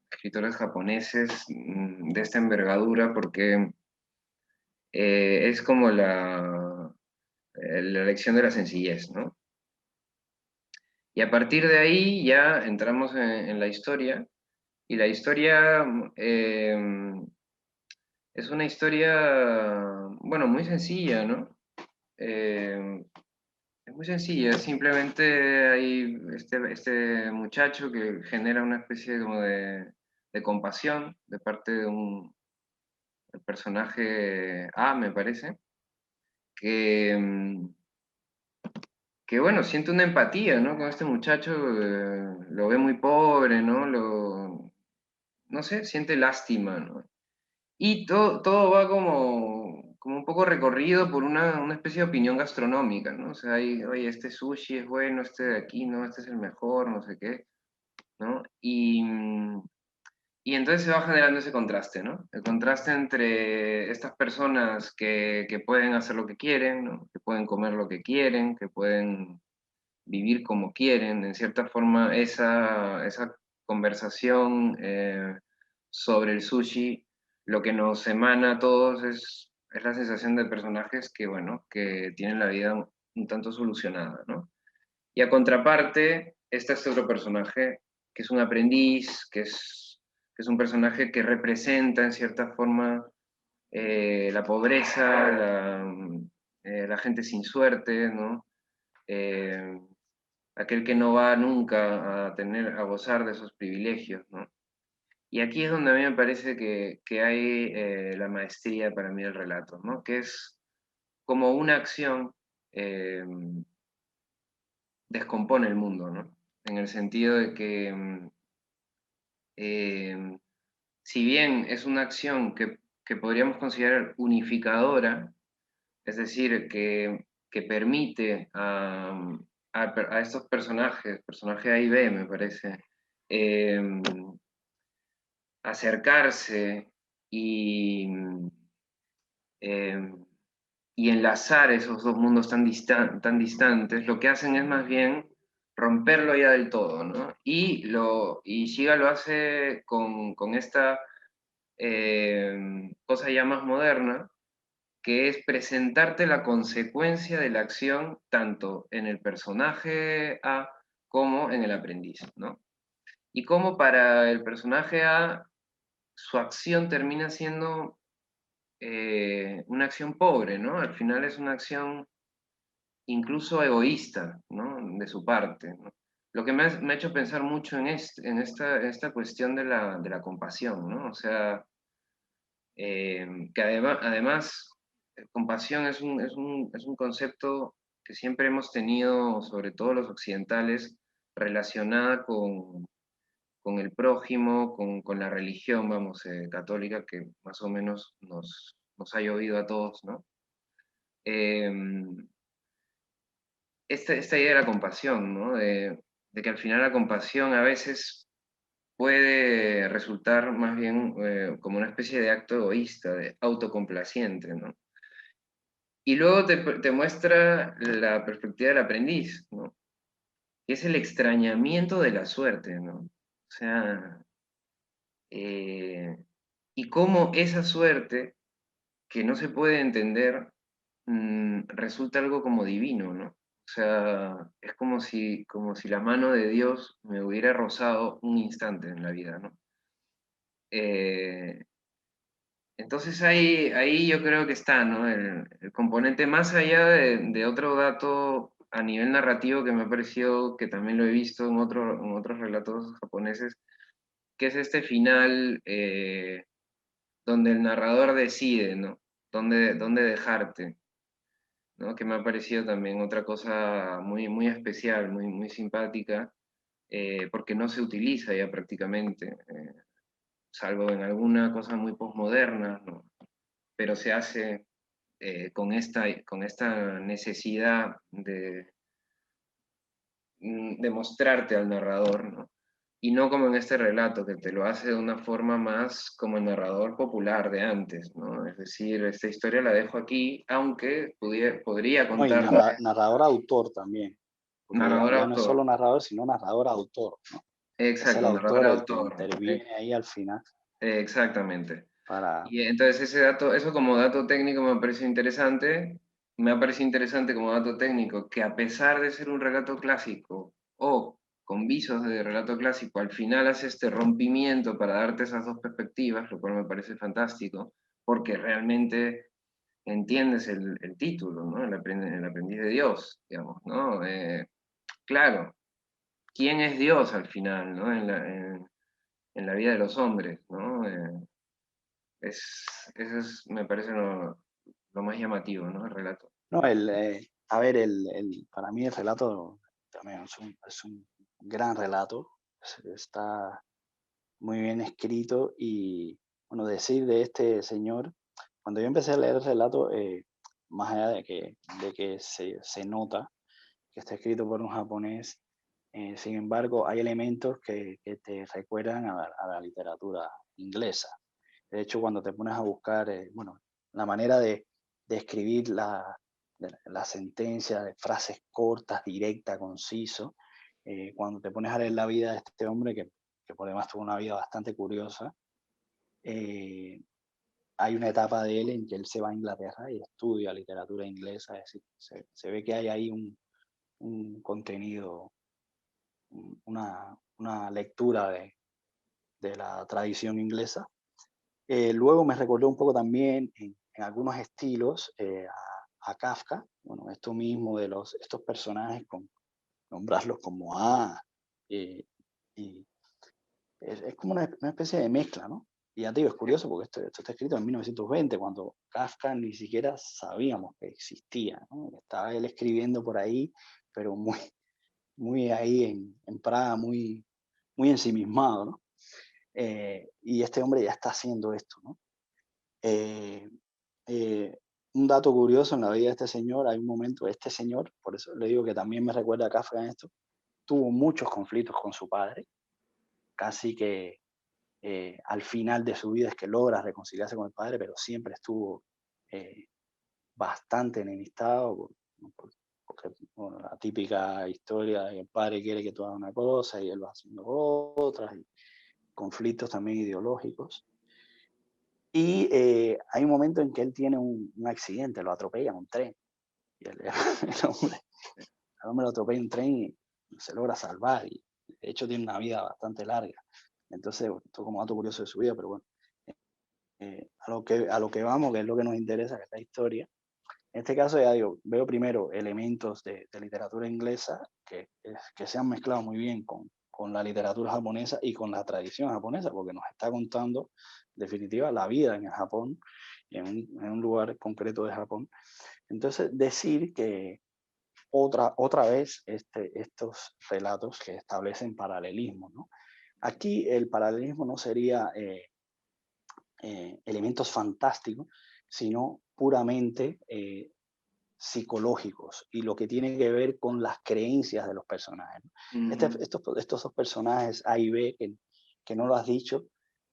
de escritores japoneses de esta envergadura, porque es como la lección de la sencillez, ¿no? Y a partir de ahí ya entramos en la historia, y la historia es una historia, bueno, muy sencilla, ¿no? Eh, es muy sencilla, simplemente hay este muchacho que genera una especie como de compasión de parte de un el personaje A, me parece, que, que bueno, siente una empatía, ¿no? Con este muchacho, lo ve muy pobre, ¿no? No sé, siente lástima, ¿no? Y todo va como un poco recorrido por una especie de opinión gastronómica, ¿no? O sea, oye, este sushi es bueno, este de aquí, no, este es el mejor, no sé qué, ¿no? Y entonces se va generando ese contraste, ¿no? El contraste entre estas personas que pueden hacer lo que quieren, ¿no? Que pueden comer lo que quieren, que pueden vivir como quieren. En cierta forma, esa conversación sobre el sushi, lo que nos emana a todos es la sensación de personajes que, bueno, que tienen la vida un tanto solucionada, ¿no? Y a contraparte, está este otro personaje, que es un aprendiz, que es un personaje que representa en cierta forma la pobreza, la gente sin suerte, ¿no? Eh, aquel que no va nunca a gozar de esos privilegios, ¿no? Y aquí es donde a mí me parece que hay la maestría para mí del relato, ¿no? Que es como una acción eh, descompone el mundo, ¿no? En el sentido de que eh, si bien es una acción que podríamos considerar unificadora, es decir, que permite a estos personajes, personaje A y B me parece, eh, acercarse y, eh, y enlazar esos dos mundos tan distantes, lo que hacen es más bien romperlo ya del todo, ¿no? Y Shiga lo hace con esta cosa ya más moderna, que es presentarte la consecuencia de la acción tanto en el personaje A como en el aprendiz, ¿no? Y como para el personaje A, su acción termina siendo una acción pobre, ¿no? Al final es una acción incluso egoísta, ¿no? De su parte, ¿no? Lo que me ha hecho pensar mucho en esta cuestión de la compasión, ¿no? O sea, que además compasión es un concepto que siempre hemos tenido, sobre todo los occidentales, relacionada con el prójimo, con la religión, vamos, católica, que más o menos nos ha llovido a todos, ¿no? Eh, esta idea de la compasión, ¿no? De que al final la compasión a veces puede resultar más bien como una especie de acto egoísta, de autocomplaciente, ¿no? Y luego te muestra la perspectiva del aprendiz, ¿no? Que es el extrañamiento de la suerte, ¿no? O sea, eh, y cómo esa suerte, que no se puede entender, resulta algo como divino, ¿no? O sea, es como si la mano de Dios me hubiera rozado un instante en la vida, ¿no? Eh, entonces ahí yo creo que está, ¿no? El componente más allá de otro dato a nivel narrativo que me ha parecido, que también lo he visto en otros relatos japoneses, que es este final donde el narrador decide, ¿no? Dónde dejarte, ¿no? Que me ha parecido también otra cosa muy especial, muy simpática, porque no se utiliza ya prácticamente, salvo en alguna cosa muy posmoderna, ¿no? Pero se hace con esta necesidad de mostrarte al narrador, ¿no? y no como en este relato, que te lo hace de una forma más como el narrador popular de antes, ¿no? Es decir, esta historia la dejo aquí, aunque podría No, y contarla. narrador-autor también, porque ya no es Narrador-autor, solo narrador, sino narrador-autor, ¿no? Es el exacto, autor el que narrador-autor, interviene ahí al final exactamente. para... Y entonces ese dato, eso como dato técnico me parece interesante, me ha parecido interesante como dato técnico, que a pesar de ser un relato clásico o con visos de relato clásico, al final hace este rompimiento para darte esas dos perspectivas, lo cual me parece fantástico, porque realmente entiendes el título, ¿no? El aprendiz de Dios, digamos, ¿no? Claro, ¿quién es Dios al final, ¿no? En la vida de los hombres, ¿no? Eso es, me parece lo más llamativo, ¿no? El relato. No, a ver, para mí el relato también es un gran relato, está muy bien escrito y, bueno, decir de este señor, cuando yo empecé a leer el relato, más allá de que se nota que está escrito por un japonés, sin embargo, hay elementos que te recuerdan a la literatura inglesa. De hecho, cuando te pones a buscar, bueno, la manera de escribir la sentencia, de frases cortas, directa, conciso, cuando te pones a leer la vida de este hombre, que por demás tuvo una vida bastante curiosa, eh, hay una etapa de él en que él se va a Inglaterra y estudia literatura inglesa, es decir, se ve que hay ahí un contenido, una lectura de la tradición inglesa. Luego me recordó un poco también en algunos estilos a Kafka, bueno, esto mismo de estos personajes, con nombrarlos como eh, y es como una especie de mezcla, ¿no? Y ya te digo, es curioso porque esto está escrito en 1920, cuando Kafka ni siquiera sabíamos que existía, ¿no? Estaba él escribiendo por ahí, pero muy ahí en Praga, muy ensimismado, ¿no? Y este hombre ya está haciendo esto, ¿no? Eh, eh, un dato curioso en la vida de este señor, hay un momento, este señor, por eso le digo que también me recuerda a Kafka en esto, tuvo muchos conflictos con su padre, casi que al final de su vida es que logra reconciliarse con el padre, pero siempre estuvo eh, bastante enemistado, porque bueno, la típica historia de que el padre quiere que tú hagas una cosa y él va haciendo otras, y conflictos también ideológicos. Y hay un momento en que él tiene un accidente, lo atropella un tren. Y el hombre lo atropella un tren y se logra salvar. Y de hecho tiene una vida bastante larga. Entonces, esto como dato curioso de su vida, pero bueno, a lo que vamos, que es lo que nos interesa, que es la historia. En este caso, ya digo, veo primero elementos de literatura inglesa que se han mezclado muy bien con la literatura japonesa y con la tradición japonesa, porque nos está contando, en definitiva, la vida en el Japón, en un lugar concreto de Japón. Entonces, decir que otra vez estos relatos que establecen paralelismo, ¿no? Aquí el paralelismo no sería elementos fantásticos, sino puramente psicológicos y lo que tiene que ver con las creencias de los personajes, ¿no? Estos dos personajes A y B, que no lo has dicho,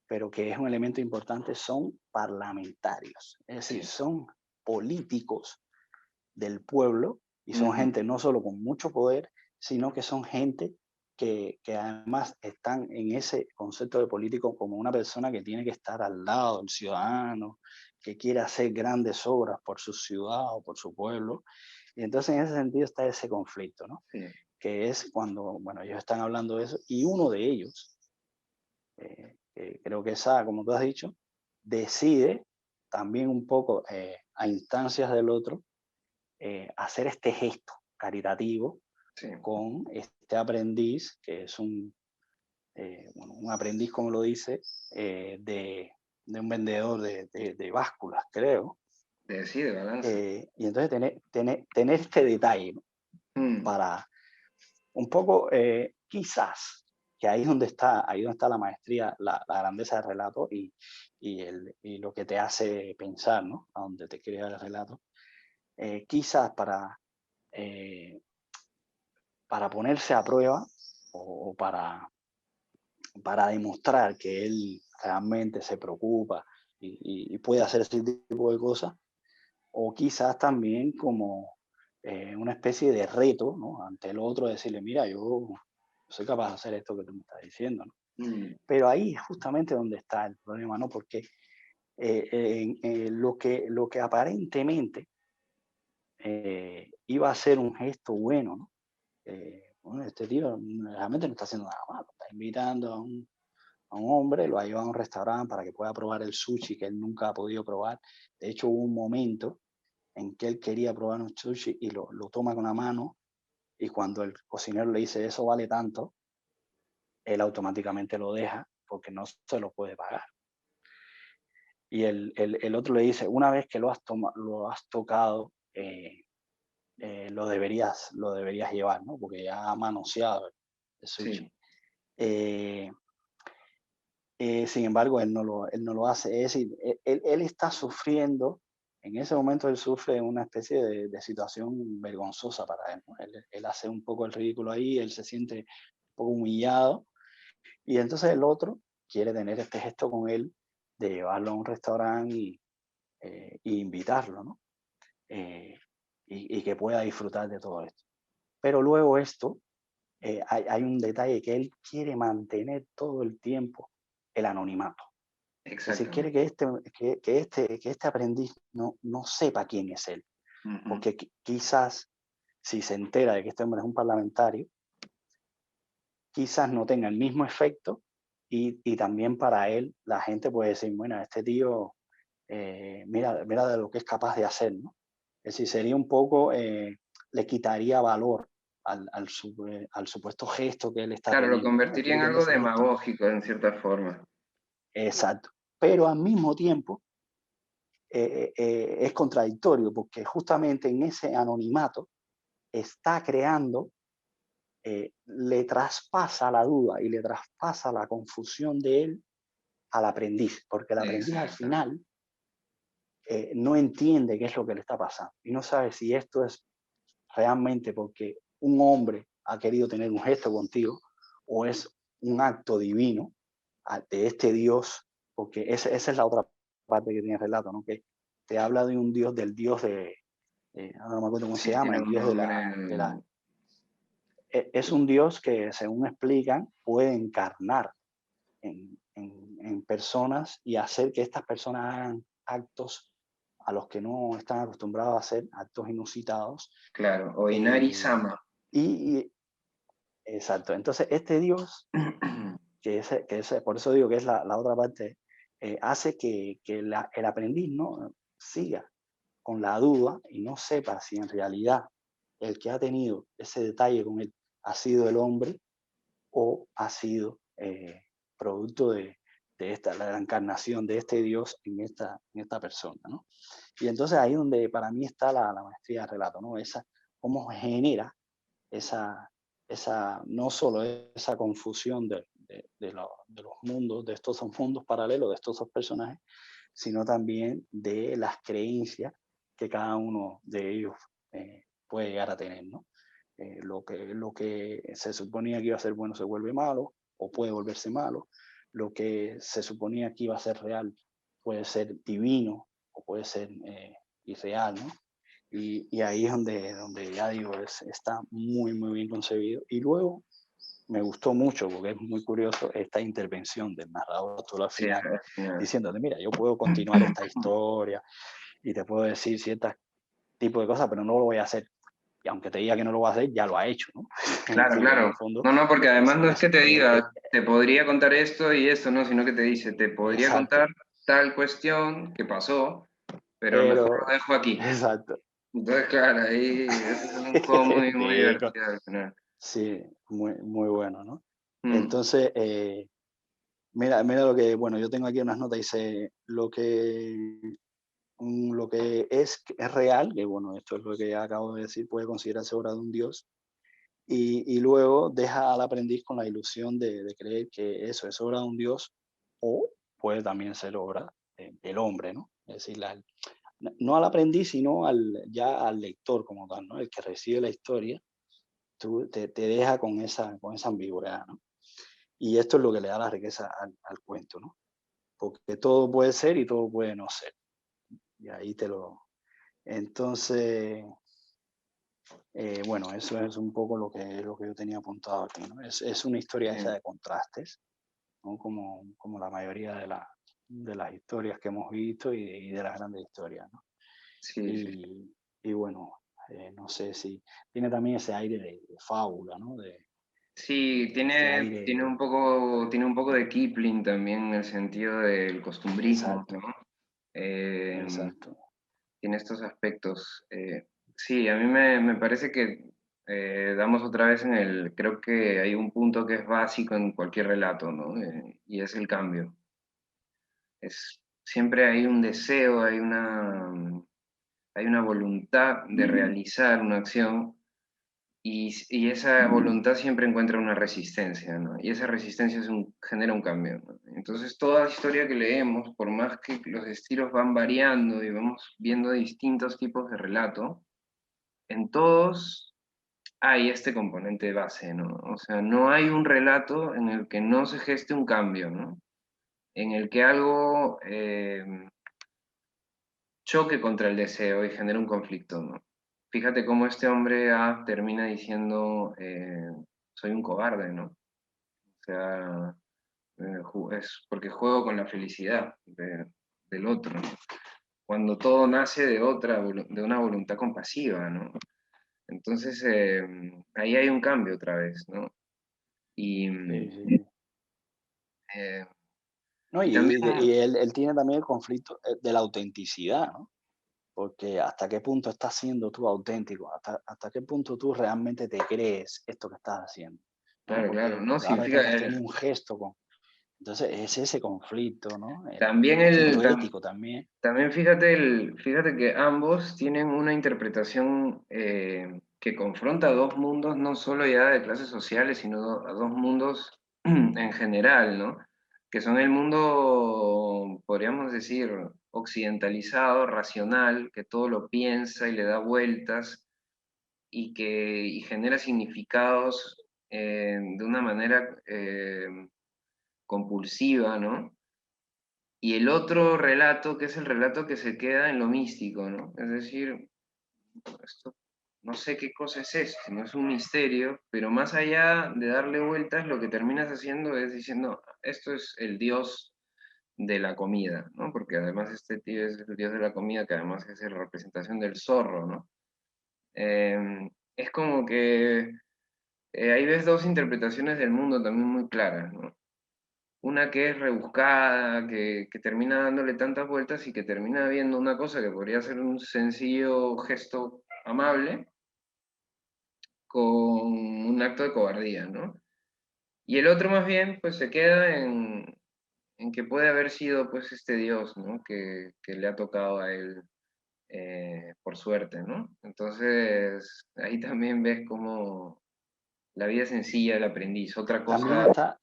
pero que es un elemento importante, son parlamentarios, es decir, Sí. son políticos del pueblo y son Ujú. gente no solo con mucho poder, sino que son gente que además están en ese concepto de político como una persona que tiene que estar al lado del ciudadano, que quiere hacer grandes obras por su ciudad o por su pueblo. Y entonces en ese sentido está ese conflicto, ¿no? Sí. Que es cuando, bueno, ellos están hablando de eso y uno de ellos, que creo que es A, como tú has dicho, decide también un poco a instancias del otro hacer este gesto caritativo Sí. con este aprendiz, que es bueno, un aprendiz, como lo dice, de un vendedor de básculas, creo. Sí, de balanza. Y entonces tener este detalle, ¿no? Mm. Para un poco, quizás, que ahí donde está la maestría, la grandeza del relato y lo que te hace pensar, ¿no? A donde te crea el relato. Quizás eh, para ponerse a prueba o para para demostrar que él realmente se preocupa y puede hacer ese tipo de cosas, o quizás también como una especie de reto, ¿no? Ante el otro, decirle, mira, yo soy capaz de hacer esto que tú me estás diciendo, ¿no? Mm, Pero ahí es justamente donde está el problema, ¿no? Porque lo que aparentemente iba a ser un gesto bueno, ¿no? Bueno, este tío realmente no está haciendo nada malo, está invitando a un hombre, lo ha llevado a un restaurante para que pueda probar el sushi que él nunca ha podido probar. De hecho, hubo un momento en que él quería probar un sushi y lo toma con la mano, y cuando el cocinero le dice eso vale tanto, él automáticamente lo deja porque no se lo puede pagar. Y el otro le dice, una vez que lo has tocado, lo deberías llevar, ¿no? Porque ya ha manoseado el sushi. sí, Eh, Sin embargo, él no lo hace. Es decir, él está sufriendo, en ese momento él sufre una especie de situación vergonzosa para él, ¿no? Él hace un poco el ridículo ahí, él se siente un poco humillado, y entonces el otro quiere tener este gesto con él de llevarlo a un restaurante y invitarlo, ¿no? Eh, y que pueda disfrutar de todo esto. Pero luego esto, hay un detalle que él quiere mantener todo el tiempo, el anonimato. Es decir, quiere exactamente. que este aprendiz no sepa quién es él, Ujú. porque quizás si se entera de que este hombre es un parlamentario, quizás no tenga el mismo efecto, y también para él la gente puede decir, bueno, este tío, mira de lo que es capaz de hacer, ¿no? Es decir, sería un poco, le quitaría valor al supuesto gesto que él está Claro, lo teniendo, ¿no? convertiría Estoy en viendo algo ese gesto. demagógico en cierta forma. Exacto. Pero al mismo tiempo, es contradictorio, porque justamente en ese anonimato está creando, le traspasa la duda y le traspasa la confusión de él al aprendiz, porque el aprendiz al Exacto. final no entiende qué es lo que le está pasando y no sabe si esto es realmente porque un hombre ha querido tener un gesto contigo o es un acto divino de este Dios, porque esa es la otra parte que tiene el relato, ¿no? Que te habla de un Dios, del Dios ahora no me acuerdo cómo se Sí, llama, tiene el un Dios nombre. es un Dios que, según explican, puede encarnar en personas y hacer que estas personas hagan actos a los que no están acostumbrados a hacer, actos inusitados. Claro, o Inari eh, Sama. y exacto, entonces este Dios, por eso digo que es la otra parte, hace que el aprendiz no siga con la duda y no sepa si en realidad el que ha tenido ese detalle con él ha sido el hombre o ha sido producto de la encarnación de este Dios en esta persona, ¿no? Y entonces ahí donde para mí está la maestría del relato, ¿no? Cómo genera no solo esa confusión de los mundos, de estos dos mundos paralelos, de estos dos personajes, sino también de las creencias que cada uno de ellos puede llegar a tener, ¿no? Lo que se suponía que iba a ser bueno se vuelve malo o puede volverse malo, lo que se suponía que iba a ser real puede ser divino o puede ser irreal, ¿no? Y ahí es donde ya digo, está muy, muy bien concebido. Y luego me gustó mucho, porque es muy curioso, esta intervención del narrador todo al Sí, final, al final. diciéndote, mira, yo puedo continuar esta historia y te puedo decir ciertos tipos de cosas, pero no lo voy a hacer. Y aunque te diga que no lo voy a hacer, ya lo ha hecho, ¿no? Es Claro, decir, en claro. el fondo, No, no, porque además no es que te es diga, te podría contar esto y esto, no, sino que te dice, te podría exacto. contar tal cuestión que pasó, pero mejor Pero, lo dejo aquí. exacto. Entonces, claro, ahí es un juego muy, muy Sí, divertido al final. sí, muy, muy bueno, ¿no? Mm, Entonces, mira lo que, bueno, yo tengo aquí unas notas, dice, lo que es real, que bueno, esto es lo que acabo de decir, puede considerarse obra de un Dios, y luego deja al aprendiz con la ilusión de creer que eso es obra de un Dios, o puede también ser obra del hombre, ¿no? Es decir, no al aprendiz, sino ya al lector como tal, ¿no? El que recibe la historia, te deja con esa ambigüedad, ¿no? Y esto es lo que le da la riqueza al cuento, ¿no? Porque todo puede ser y todo puede no ser. Y ahí te lo... Entonces, bueno, eso es un poco lo que yo tenía apuntado aquí, ¿no? Es una historia esa Sí, de contrastes, ¿no? Como la mayoría de las historias que hemos visto y de las grandes historias, ¿no? sí, sí. Y bueno, no sé si tiene también ese aire de fábula, ¿no? Sí, Este tiene, aire, tiene un poco de Kipling también en el sentido del costumbrismo, exacto, ¿no? Eh, exacto. tiene estos aspectos. Sí, a mí me parece que damos otra vez en creo que hay un punto que es básico en cualquier relato, ¿no? Y es el cambio. Siempre hay un deseo, hay una voluntad de realizar una acción y esa voluntad siempre encuentra una resistencia, ¿no? Y esa resistencia genera un cambio, ¿no? Entonces, toda historia que leemos, por más que los estilos van variando y vamos viendo distintos tipos de relato, en todos hay este componente base, ¿no? O sea, no hay un relato en el que no se geste un cambio, ¿no? En el que algo choque contra el deseo y genere un conflicto, ¿no? Fíjate cómo este hombre termina diciendo, soy un cobarde, ¿no? O sea, es porque juego con la felicidad del otro, ¿no? Cuando todo nace de una voluntad compasiva, ¿no? Entonces, ahí hay un cambio otra vez, ¿no? Y, Sí, sí, sí. eh, No, y también, y él tiene también el conflicto de la autenticidad, ¿no? Porque hasta qué punto estás siendo tú auténtico, hasta qué punto tú realmente te crees esto que estás haciendo, ¿no? claro, claro, Porque no ahora significa, estás teniendo un gesto con... Entonces es ese conflicto, ¿no? El también conflicto ético también. también fíjate que ambos tienen una interpretación que confronta dos mundos, no solo ya de clases sociales, sino a dos mundos en general, ¿no? Que son el mundo, podríamos decir, occidentalizado, racional, que todo lo piensa y le da vueltas y genera significados de una manera compulsiva, ¿no? Y el otro relato, que es el relato que se queda en lo místico, ¿no? Es decir, esto, no sé qué cosa es esto, no es un misterio, pero más allá de darle vueltas, lo que terminas haciendo es diciendo, esto es el dios de la comida, ¿no? Porque además este tío es el dios de la comida, que además es la representación del zorro, ¿no? Es como que ahí ves dos interpretaciones del mundo también muy claras, ¿no? Una que es rebuscada, que termina dándole tantas vueltas y que termina viendo una cosa que podría ser un sencillo gesto amable con un acto de cobardía, ¿no? Y el otro más bien, pues se queda en que puede haber sido pues este Dios, ¿no? Que le ha tocado a él por suerte, ¿no? Entonces, ahí también ves como la vida sencilla del aprendiz. Otra También cosa... está,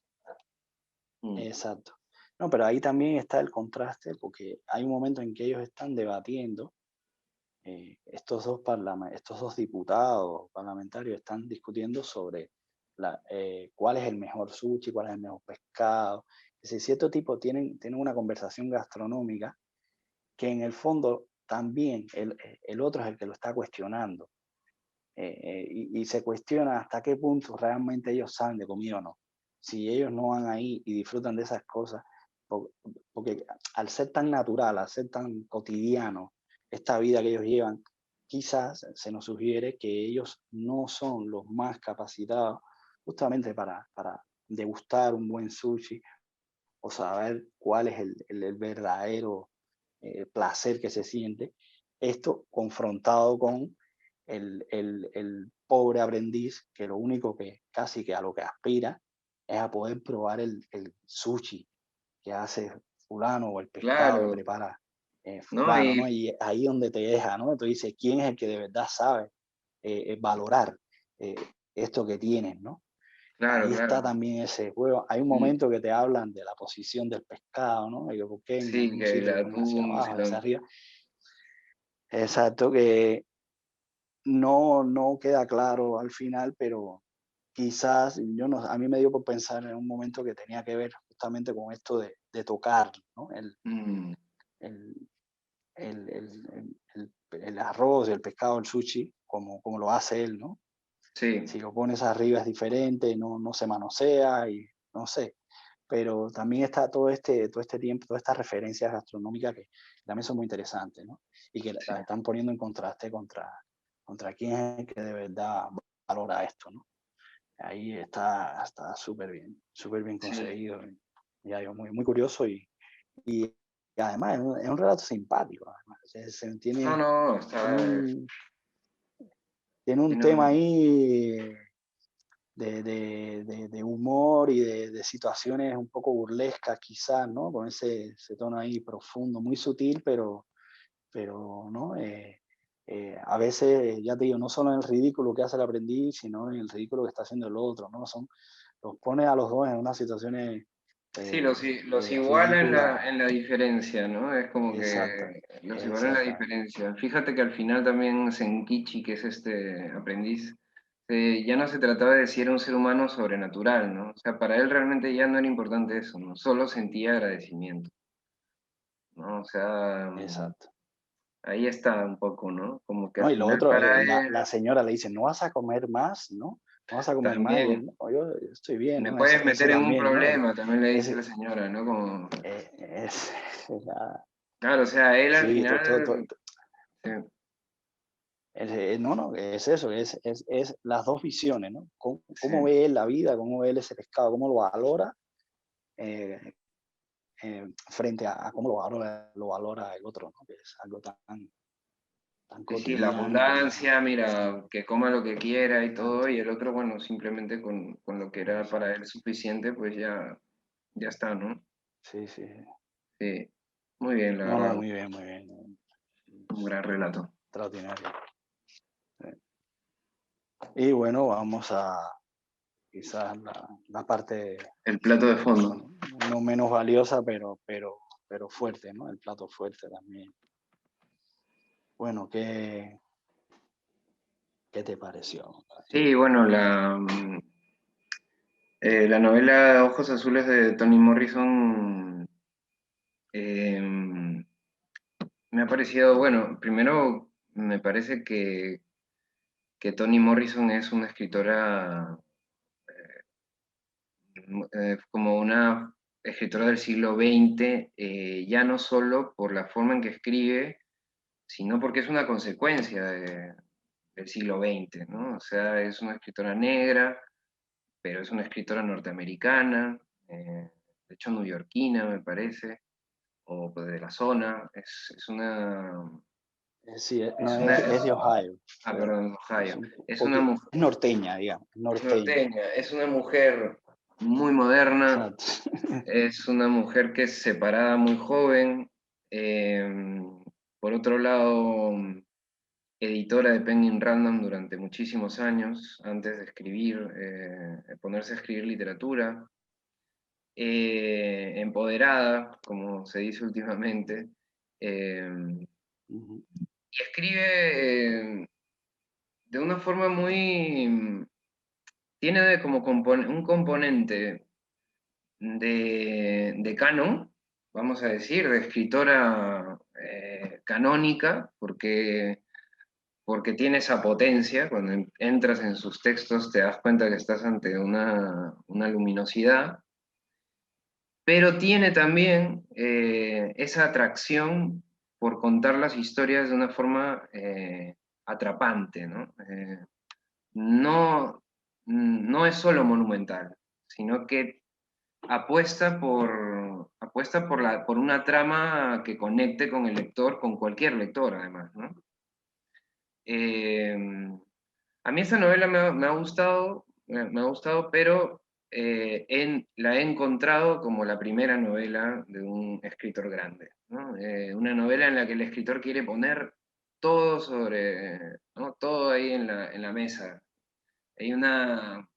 mm, exacto. No, pero ahí también está el contraste porque hay un momento en que ellos están debatiendo, estos dos diputados parlamentarios están discutiendo sobre cuál es el mejor sushi, cuál es el mejor pescado. Es decir, cierto tipo tienen una conversación gastronómica que en el fondo también el otro es el que lo está cuestionando. Y se cuestiona hasta qué punto realmente ellos saben de comida o no. Si ellos no van ahí y disfrutan de esas cosas, po- porque al ser tan natural, al ser tan cotidiano, esta vida que ellos llevan, quizás se nos sugiere que ellos no son los más capacitados justamente para degustar un buen sushi o saber cuál es el verdadero placer que se siente. Esto confrontado con el pobre aprendiz que lo único que casi que a lo que aspira es a poder probar el sushi que hace fulano o el pescado que claro, prepara ¿no? fulano, ¿no? Y ahí donde te deja, ¿no? Entonces dice, ¿quién es el que de verdad sabe valorar eh, esto que tienes, ¿no? Claro, Ahí está claro. también ese juego. Hay un Y momento que te hablan de la posición del pescado, ¿no? Y que por qué en sí, algunos que el sitios lo ponen hacia atún, abajo, hacia arriba. Exacto, que no queda claro al final, pero quizás, yo no, a mí me dio por pensar en un momento que tenía que ver justamente con esto de tocar, ¿no? Mm, El, el arroz, el pescado, el sushi, como lo hace él, ¿no? sí, Si lo pones arriba es diferente, no se manosea y no sé. Pero también está todo este tiempo, todas estas referencias gastronómicas que también son muy interesantes, ¿no? Y que sí, las están poniendo en contraste contra quién es el que de verdad valora esto, ¿no? Ahí está súper bien sí. conseguido. Y algo muy curioso y además es un relato simpático. Además. No, no, está, Tiene un, tiene un tiene tema un- ahí de humor y de situaciones un poco burlescas quizás, ¿no? Con ese tono ahí profundo, muy sutil, pero ¿no? A veces, ya te digo, no solo en el ridículo que hace el aprendiz, sino en el ridículo que está haciendo el otro, ¿no? Los pone a los dos en unas situaciones sí, los iguala ridículas. en la diferencia, ¿no? Es como Exacta, que los iguala en la exacta, diferencia. Fíjate que al final también Senkichi, que es este aprendiz, ya no se trataba de si era un ser humano sobrenatural, ¿no? O sea, para él realmente ya no era importante eso, ¿no? Solo sentía agradecimiento, ¿no? O sea, exacto. ahí está un poco, ¿no? Como que al ¿No? Y lo final otro, para él la señora le dice, no vas a comer más, ¿no? No vas a comer más. Y también, él, no, yo estoy bien, me ¿no? puedes Ese meter en un también, ¿no? problema, también le dice Ese, la señora, ¿no? Como, es, la- claro, o sea, él al sí, final, sí, no, no, es eso, es las dos visiones, ¿no? Cómo sí. ve él la vida, cómo ve él ese pescado, cómo lo valora eh, frente a cómo lo valora el otro, ¿no? Que es algo tan Sí, sí, la cotidiano, abundancia, mira, que coma lo que quiera y todo, y el otro, bueno, simplemente con lo que era para exacto. él suficiente, pues ya, ya está, ¿no? Sí, sí, sí. Sí, muy bien, la No, no, verdad, muy bien, muy bien. un gran relato. Extraordinario. Sí. Y bueno, vamos a quizás la parte, El plato de fondo. bueno, no menos valiosa, pero fuerte, ¿no? El plato fuerte también. Bueno, ¿qué te pareció a ti? Sí, bueno, la novela Ojos Azules de Toni Morrison me ha parecido, bueno, primero me parece que Toni Morrison es una escritora como una escritora del siglo XX, ya no solo por la forma en que escribe, sino porque es una consecuencia del siglo XX, ¿no? O sea, es una escritora negra, pero es una escritora norteamericana, de hecho neoyorquina, me parece, o pues, de la zona, Sí, no, es una, es de Ohio, creo. perdón, Es Ohio, un es una poquito, mujer, es norteña, digamos, es norteña. norteña, es una mujer muy moderna, Exacto. es una mujer que es separada muy joven. eh, por otro lado, editora de Penguin Random durante muchísimos años, antes de escribir, ponerse a escribir literatura. Empoderada, como se dice últimamente. Ujú, Y escribe de una forma muy... Tiene como un componente de canon, vamos a decir, de escritora canónica, porque tiene esa potencia, cuando entras en sus textos te das cuenta que estás ante una luminosidad, pero tiene también esa atracción por contar las historias de una forma atrapante, ¿no? No, no es solo monumental, sino que apuesta por una trama que conecte con el lector, con cualquier lector además, ¿no? Eh, a mí esta novela me ha gustado, me ha gustado, pero la he encontrado como la primera novela de un escritor grande, ¿no? Una novela en la que el escritor quiere poner todo ¿no? Todo ahí en la mesa. Hay una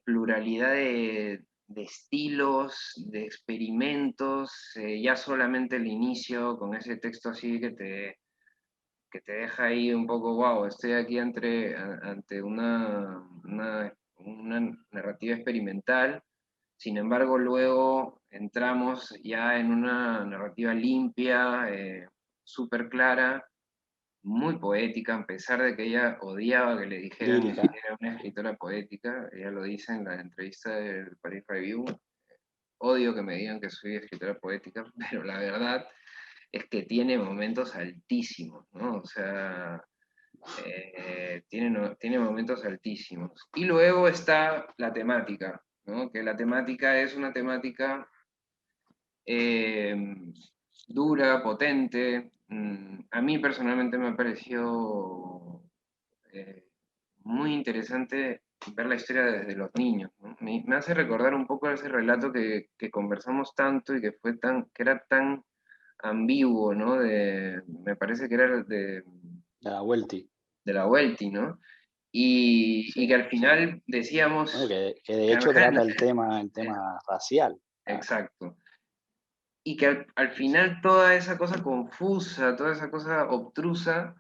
pluralidad de estilos, de experimentos, ya solamente el inicio con ese texto así que te deja ahí un poco, wow, estoy aquí ante una narrativa experimental. Sin embargo, luego entramos ya en una narrativa limpia, súper clara, muy poética, a pesar de que ella odiaba que le dijeran que lírica. era una escritora poética. Ella lo dice en la entrevista del Paris Review: odio que me digan que soy escritora poética, pero la verdad es que tiene momentos altísimos, ¿no? O sea, tiene momentos altísimos. Y luego está la temática, ¿no? Que la temática es una temática eh, dura, potente. A mí personalmente me pareció muy interesante ver la historia desde los niños, ¿no? Me hace recordar un poco ese relato que conversamos tanto y que era tan ambiguo, ¿no? Me parece que era De la Welty. de la Welty, ¿no? Y que Sí, al sí. final Bueno, decíamos, que de que, hecho ajá, trata el tema racial. Ah, exacto, y que al sí, sí. final toda esa cosa confusa, toda esa cosa obtrusa,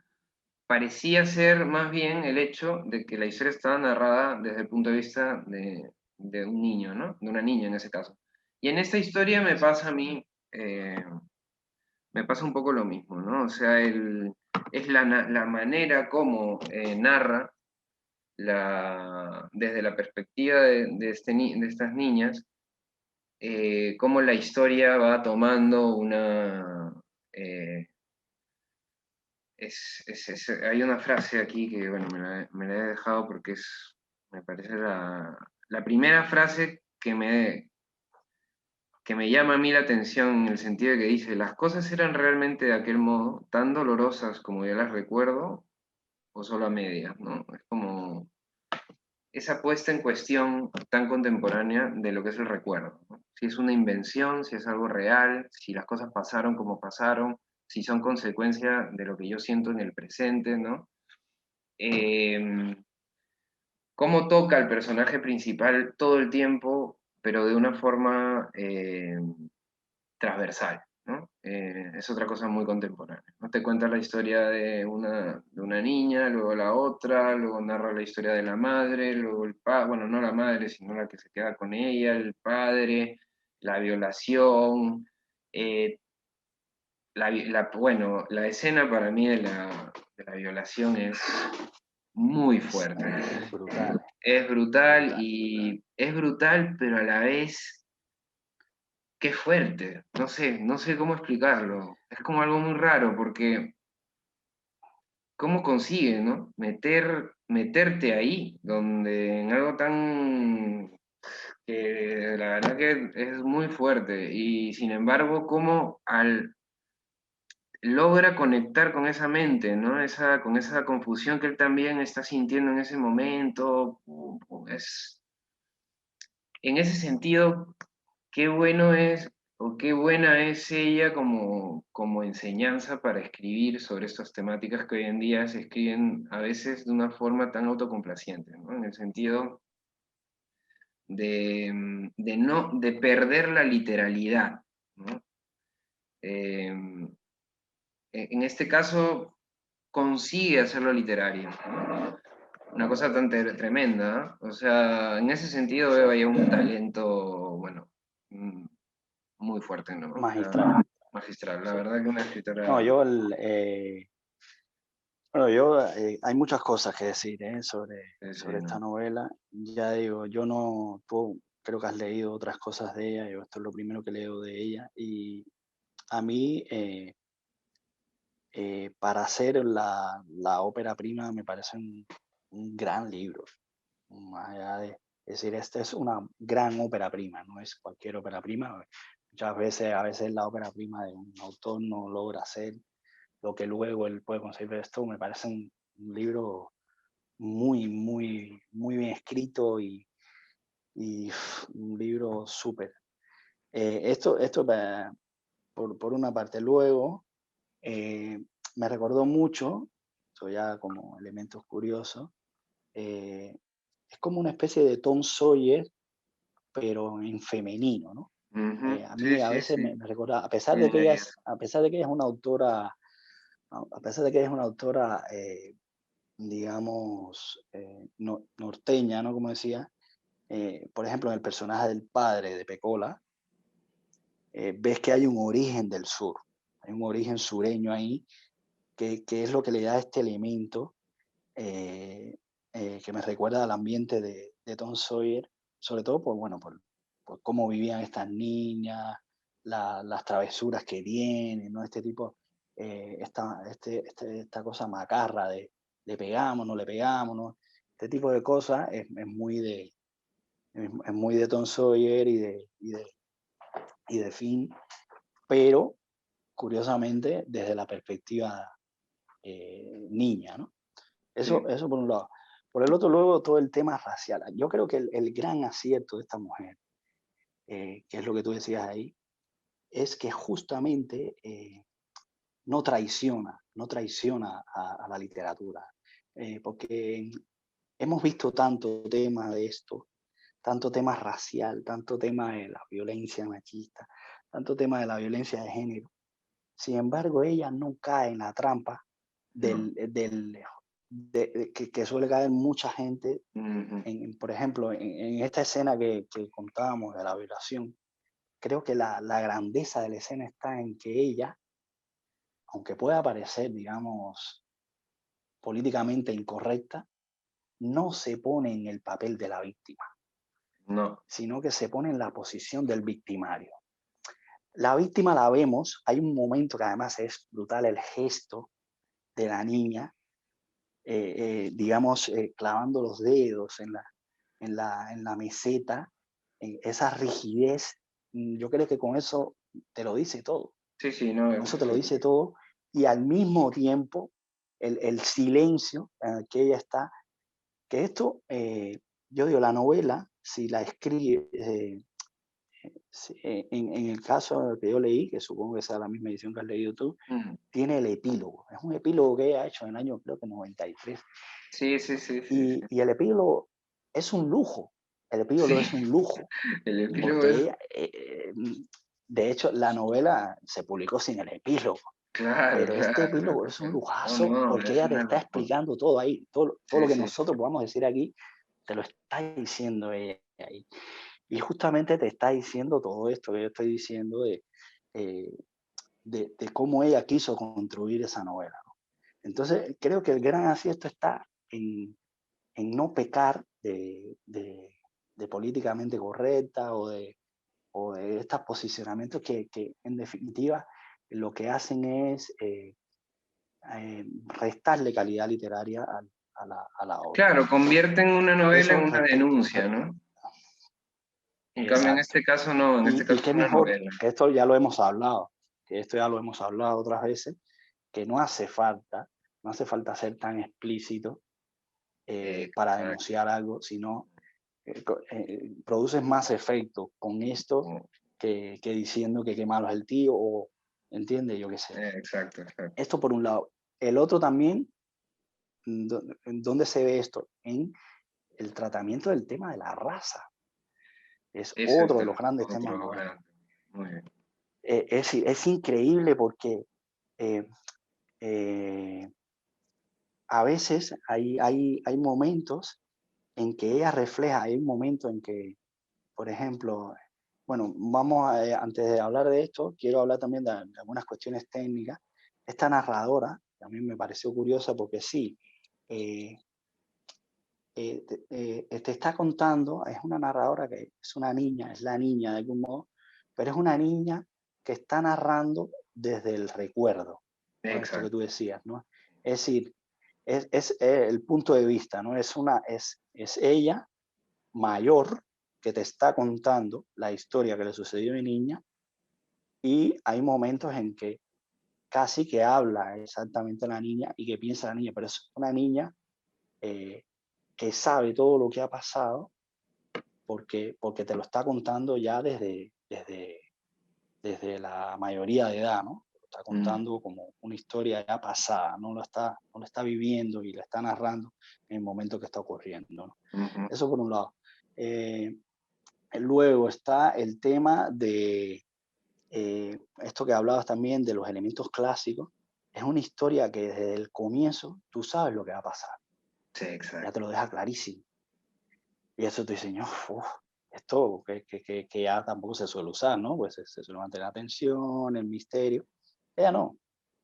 parecía ser más bien el hecho de que la historia estaba narrada desde el punto de vista de un niño, ¿no? De una niña en ese caso. Y en esta historia me pasa a mí, me pasa un poco lo mismo, ¿no? O sea, es la manera como narra desde la perspectiva de estas niñas, cómo la historia va tomando eh, hay una frase aquí que, bueno, me la he dejado porque me parece la primera frase que me llama a mí la atención, en el sentido de que dice: las cosas eran realmente de aquel modo, tan dolorosas como yo las recuerdo, o solo a medias, ¿no? Es como esa puesta en cuestión tan contemporánea de lo que es el recuerdo, ¿no? Si es una invención, si es algo real, si las cosas pasaron como pasaron, si son consecuencia de lo que yo siento en el presente, ¿no? Eh, Cómo toca el personaje principal todo el tiempo, pero de una forma transversal, ¿no? Es otra cosa muy contemporánea, ¿no? Te cuenta la historia de una niña, luego la otra, luego narra la historia de la madre, luego el padre, bueno, no la madre, sino la que se queda con ella, el padre, la violación, eh, bueno, la escena para mí de la violación es muy fuerte. Es brutal, es brutal. Es brutal, pero a la vez, qué fuerte. No sé cómo explicarlo. Es como algo muy raro, porque ¿cómo consigue, no? Meterte ahí, donde en algo tan que la verdad que es muy fuerte. Y sin embargo, cómo logra conectar con esa mente, ¿no? Con esa confusión que él también está sintiendo en ese momento. En ese sentido, qué bueno es, o qué buena es ella como enseñanza para escribir sobre estas temáticas que hoy en día se escriben a veces de una forma tan autocomplaciente, ¿no? En el sentido de perder la literalidad, ¿no? En este caso consigue hacerlo literario, ¿no? Una cosa tan tremenda, ¿no? O sea, en ese sentido Sí. veo ahí un talento, bueno, mm, muy fuerte, ¿no? O sea, Magistral. magistral. La Sí. verdad que una No, escritora... hay muchas cosas que decir Sí, sí, sobre esta no. novela. Ya digo, tú creo que has leído otras cosas de ella, yo esto es lo primero que leo de ella, y a mí, para hacer la ópera prima, me parece un gran libro, más allá de decir, esta es una gran ópera prima, no es cualquier ópera prima. A veces la ópera prima de un autor no logra hacer lo que luego él puede conseguir, pero esto me parece un libro muy bien escrito y un libro súper. Esto por una parte. Luego, eh, me recordó mucho, eso ya como elementos curiosos, eh, es como una especie de Tom Sawyer, pero en femenino, ¿no? Ujú, A sí, mí a sí, veces sí. me recuerda, Bien leído. a pesar de que ella es una autora a pesar de que es una autora, digamos, norteña, ¿no? Como decía, por ejemplo, en el personaje del padre de Pecola, ves que hay un origen del sur, hay un origen sureño ahí, que es lo que le da este elemento eh, que me recuerda al ambiente de Tom Sawyer, sobre todo bueno, por cómo vivían estas niñas, las travesuras que tienen, ¿no? Este tipo, esta cosa macarra de le pegamos, no le pegamos, ¿no? Este tipo de cosas es muy es muy de Tom Sawyer y de Finn, pero curiosamente desde la perspectiva niña, ¿no? Sí, Eso por un lado. Por el otro, luego todo el tema racial. Yo creo que el gran acierto de esta mujer, que es lo que tú decías ahí, es que justamente no traiciona a la literatura. Porque hemos visto tanto tema de esto, tanto tema racial, tanto tema de la violencia machista, tanto tema de la violencia de género. Sin embargo, ella no cae en la trampa no. que suele caer mucha gente, Ujú. por ejemplo, en esta escena que contábamos de la violación. Creo que la grandeza de la escena está en que ella, aunque pueda parecer, digamos, políticamente incorrecta, no se pone en el papel de la víctima, No, sino que se pone en la posición del victimario. La víctima la vemos, hay un momento que además es brutal, el gesto de la niña, digamos, clavando los dedos en la meseta, esa rigidez. Yo creo que con eso te lo dice todo, sí, sí, no, con eso te lo dice todo, y al mismo tiempo el silencio en el que ella está, que esto, yo digo, la novela, si la escribe, en el caso que yo leí, que supongo que sea la misma edición que has leído tú, ujú. tiene el epílogo. Es un epílogo que ella ha hecho en el año, creo que 93. Sí, sí, sí, sí, sí. Y el epílogo es un lujo. El epílogo Sí, es un lujo, el epílogo porque es, ella, de hecho, la novela se publicó sin el epílogo, claro, pero este claro, epílogo es un no, lujazo no, porque es ella te una está locura. explicando todo ahí, todo Sí, lo que sí, nosotros podamos decir aquí, te lo está diciendo ella ahí. Y justamente te está diciendo todo esto que yo estoy diciendo eh, de cómo ella quiso construir esa novela, ¿no? Entonces, creo que el gran acierto está en no pecar de políticamente correcta o de estos posicionamientos que en definitiva lo que hacen es restarle calidad literaria a la obra. claro, convierten una novela Eso en una respecto. denuncia, ¿no? En cambio, en Exacto. este caso no, en este Y caso es qué una mejor, novela. que esto ya lo hemos hablado, que esto ya lo hemos hablado otras veces, que no hace falta ser tan explícito para Exacto. denunciar algo, sino produces más efecto con esto Oh, que diciendo que qué malo es el tío o, entiende, yo qué sé. exacto, exacto. Esto por un lado. El otro también, ¿en dónde se ve esto? En el tratamiento del tema de la raza. Es Eso es otro de los el grandes temas de la otro novela. grande. Muy bien. Es increíble porque eh, eh, a veces hay momentos en que ella refleja, hay un momento en que, por ejemplo, bueno, antes de hablar de esto, quiero hablar también de algunas cuestiones técnicas. Esta narradora también me pareció curiosa porque sí, eh, te está contando, es una narradora que es una niña, es la niña de algún modo, pero es una niña que está narrando desde el recuerdo, ¿no? Esto que Exacto. tú decías, ¿no? Es decir, es el punto de vista, ¿no? Es ella mayor que te está contando la historia que le sucedió a mi niña y hay momentos en que casi que habla exactamente la niña y que piensa la niña, pero es una niña eh, que sabe todo lo que ha pasado porque te lo está contando ya desde la mayoría de edad, ¿no? Lo está Mm, contando como una historia ya pasada, no lo está viviendo y la está narrando en el momento que está ocurriendo, ¿no? ujú. Eso por un lado. Eh, Luego está el tema de esto que hablabas también de los elementos clásicos. es una historia que desde el comienzo tú sabes lo que va a pasar. Sí, Ya exacto. te lo deja clarísimo. Y eso te dice, "Uf, esto que ya tampoco se suele usar, ¿no? Pues se suele mantener la tensión, el misterio. Ella no.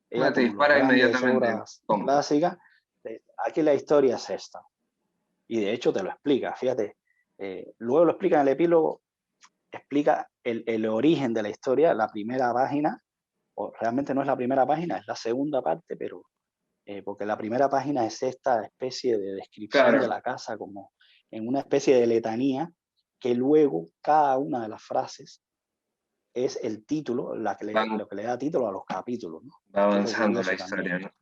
Ella, Te como las dispara grandes inmediatamente. obras ¿Cómo? clásicas, aquí la historia es esta. Y de hecho te lo explica, fíjate. Luego lo explica en el epílogo, explica el origen de la historia, la primera página, o realmente no es la primera página, es la segunda parte, pero porque la primera página es esta especie de descripción de Claro, la casa como en una especie de letanía, que luego cada una de las frases es el título, van, lo que le da título a los capítulos, ¿no? va Esto es lo avanzando la curioso también. historia, ¿no?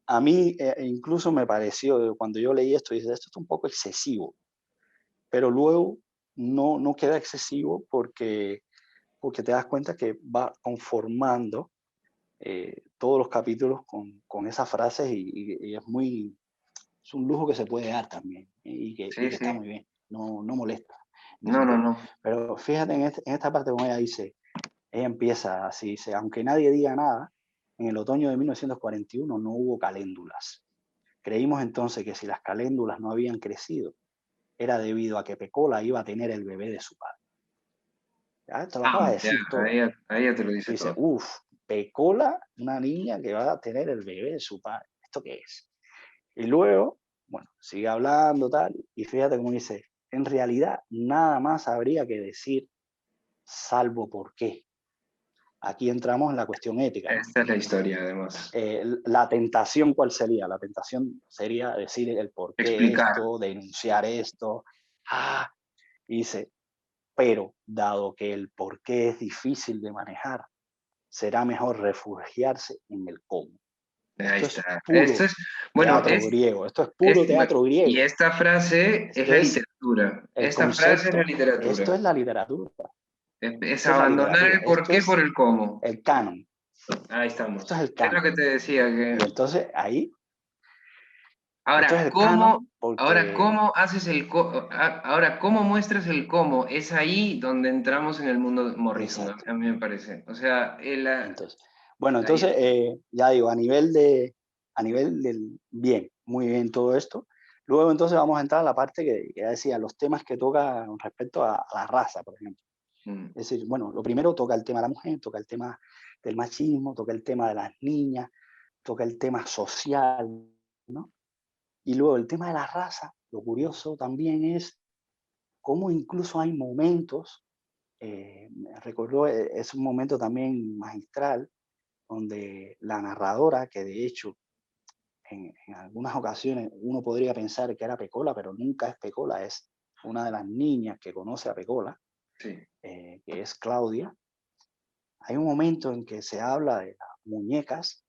A mí incluso me pareció, cuando yo leí esto, dice, esto es un poco excesivo, pero luego no queda excesivo porque te das cuenta que va conformando todos los capítulos con esas frases y es un lujo que se puede dar también y Sí, que está sí. muy bien, no molesta en No, no, definitiva. no. Pero fíjate en esta parte como ella dice, ella empieza así, dice, aunque nadie diga nada, en el otoño de 1941 no hubo caléndulas. Creímos entonces que si las caléndulas no habían crecido, era debido a que Pecola iba a tener el bebé de su padre. Ya, te lo acaba de Ya, decir todo. ahí ya te lo dice Dice, todo. uff, Pecola, una niña que va a tener el bebé de su padre. ¿Esto qué es? Y luego, bueno, sigue hablando tal, y fíjate cómo dice, en realidad nada más habría que decir salvo por qué. Aquí entramos en la cuestión ética, ¿no? Esta es la historia, además. La tentación, ¿cuál sería? La tentación sería decir el por qué Explicar. esto, denunciar esto. Ah, y dice, pero dado que el por qué es difícil de manejar, será mejor refugiarse en el cómo. Ahí Esto es está. Esto puro es, bueno, teatro griego, esto es es, puro teatro y griego. esta frase es Esto la es literatura. el Esta frase es la concepto, esto literatura. es la literatura, Es esto es la abandonar literatura, el por esto qué por es el cómo. el canon, Ahí esto estamos. es el Es lo canon. que te decía que Y entonces ahí, esto es ahora, el canon porque, ¿cómo haces ahora, cómo muestras el cómo? Es ahí donde entramos en el mundo de Morrison, exacto. a mí me parece. O sea, Entonces, bueno, ahí entonces, está. ya digo, a nivel del bien, muy bien todo esto. Luego entonces vamos a entrar a la parte que ya decía, los temas que toca con respecto a la raza, por ejemplo. Mm, Es decir, bueno, lo primero toca el tema de la mujer, toca el tema del machismo, toca el tema de las niñas, toca el tema social, ¿no? Y luego el tema de la raza, lo curioso también es cómo incluso hay momentos, me recordó, es un momento también magistral, donde la narradora, que de hecho en algunas ocasiones uno podría pensar que era Pecola, pero nunca es Pecola, es una de las niñas que conoce a Pecola, sí. que es Claudia. Hay un momento en que se habla de las muñecas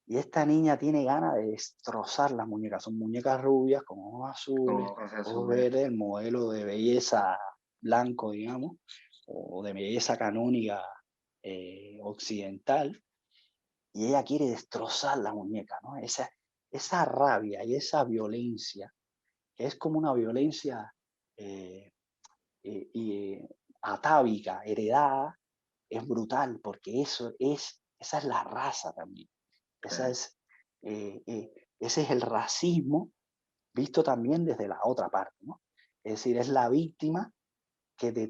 y esta niña tiene ganas de destrozar las muñecas. Son muñecas rubias con ojos azules, Como ojos ojos azules. verdes, el modelo de belleza blanco, digamos, o de belleza canónica occidental, y ella quiere destrozar la muñeca, ¿no? Esa rabia y esa violencia, que es como una violencia eh, atávica, heredada, es brutal, porque esa es la raza también. Esa Claro. es, ese es el racismo visto también desde la otra parte, ¿no? Es decir, es la víctima que de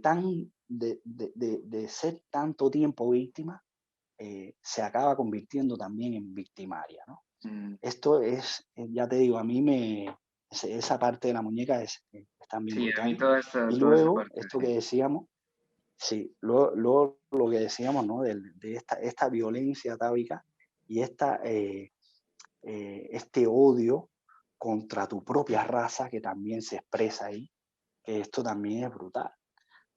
ser tanto tiempo víctima, se acaba convirtiendo también en victimaria, ¿no? Mm, Esto es, ya te digo, a mí esa parte de la muñeca es también sí, a mí brutal. Y toda esa luego, parte, esto que sí. decíamos, sí, luego lo que decíamos, ¿no? De esta violencia atávica y este odio contra tu propia raza que también se expresa ahí, que esto también es brutal,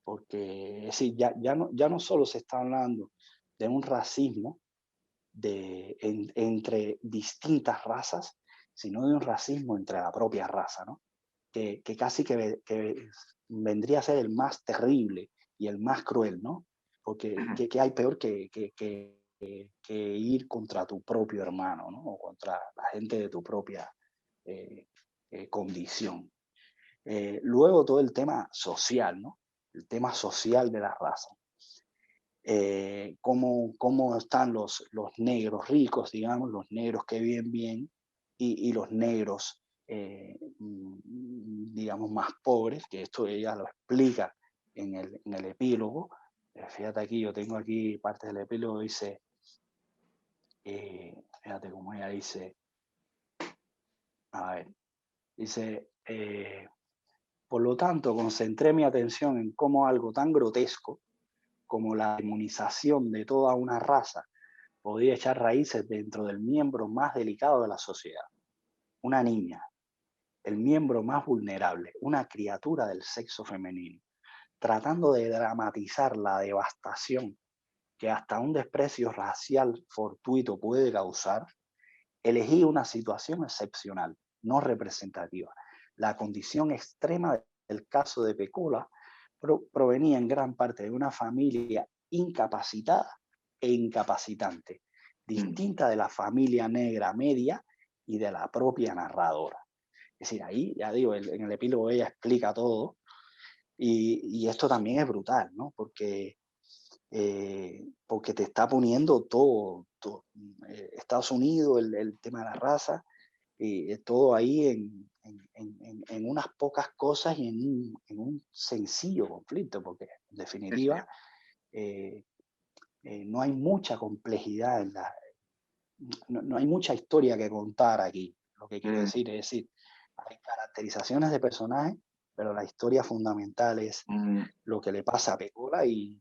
porque es decir, ya no solo se está hablando de un racismo entre distintas razas, sino de un racismo entre la propia raza, ¿no? Que casi que vendría a ser el más terrible y el más cruel, ¿no? Porque Ujú. que hay peor que ir contra tu propio hermano, ¿no? O contra la gente de tu propia eh, condición. Luego todo el tema social, ¿no? El tema social de la raza. cómo están los negros ricos, digamos, los negros que viven bien y los negros, digamos, más pobres, que esto ella lo explica en el epílogo. Fíjate aquí, yo tengo aquí parte del epílogo, dice, fíjate cómo ella dice, a ver, dice, por lo tanto, concentré mi atención en cómo algo tan grotesco como la demonización de toda una raza podía echar raíces dentro del miembro más delicado de la sociedad, una niña, el miembro más vulnerable, una criatura del sexo femenino, tratando de dramatizar la devastación que hasta un desprecio racial fortuito puede causar. Elegí una situación excepcional, no representativa. La condición extrema del caso de Pecola provenía en gran parte de una familia incapacitada e incapacitante, distinta de la familia negra media y de la propia narradora. Es decir, ahí, ya digo, en el epílogo ella explica todo, y esto también es brutal, ¿no? Porque te está poniendo todo Estados Unidos, el tema de la raza, todo ahí en unas pocas cosas y en un sencillo conflicto, porque en definitiva no hay mucha complejidad no hay mucha historia que contar aquí. Lo que quiero decir es decir, hay caracterizaciones de personajes, pero la historia fundamental es lo que le pasa a Pecola y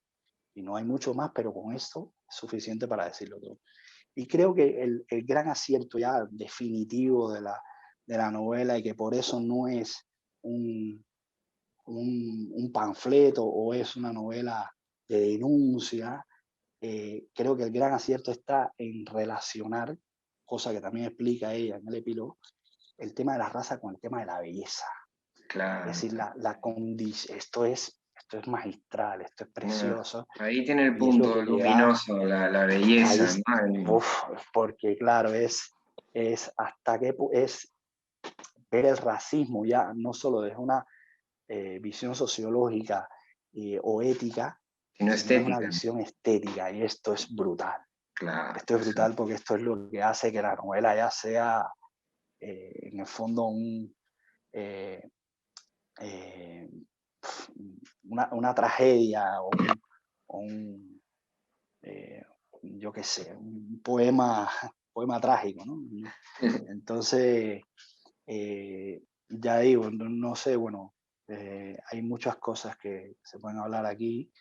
no hay mucho más, pero con esto es suficiente para decirlo todo. Y creo que el gran acierto ya definitivo de la novela, y que por eso no es un panfleto o es una novela de denuncia, creo que el gran acierto está en relacionar, cosa que también explica ella en el epílogo, el tema de la raza con el tema de la belleza. Claro. Es decir, esto es magistral, esto es precioso. Ahí tiene el Y es lo punto que le da, luminoso, la belleza, ¿no? porque claro, es hasta qué es ver el racismo ya no solo desde una visión sociológica o ética, Sino sino es una estética. visión estética, y esto es brutal. Claro. Esto es brutal porque esto es lo que hace que la novela ya sea, en el fondo, eh, una tragedia o un yo qué sé, un poema trágico, ¿no? Entonces, ya digo, no sé, bueno, hay muchas cosas que se pueden hablar aquí.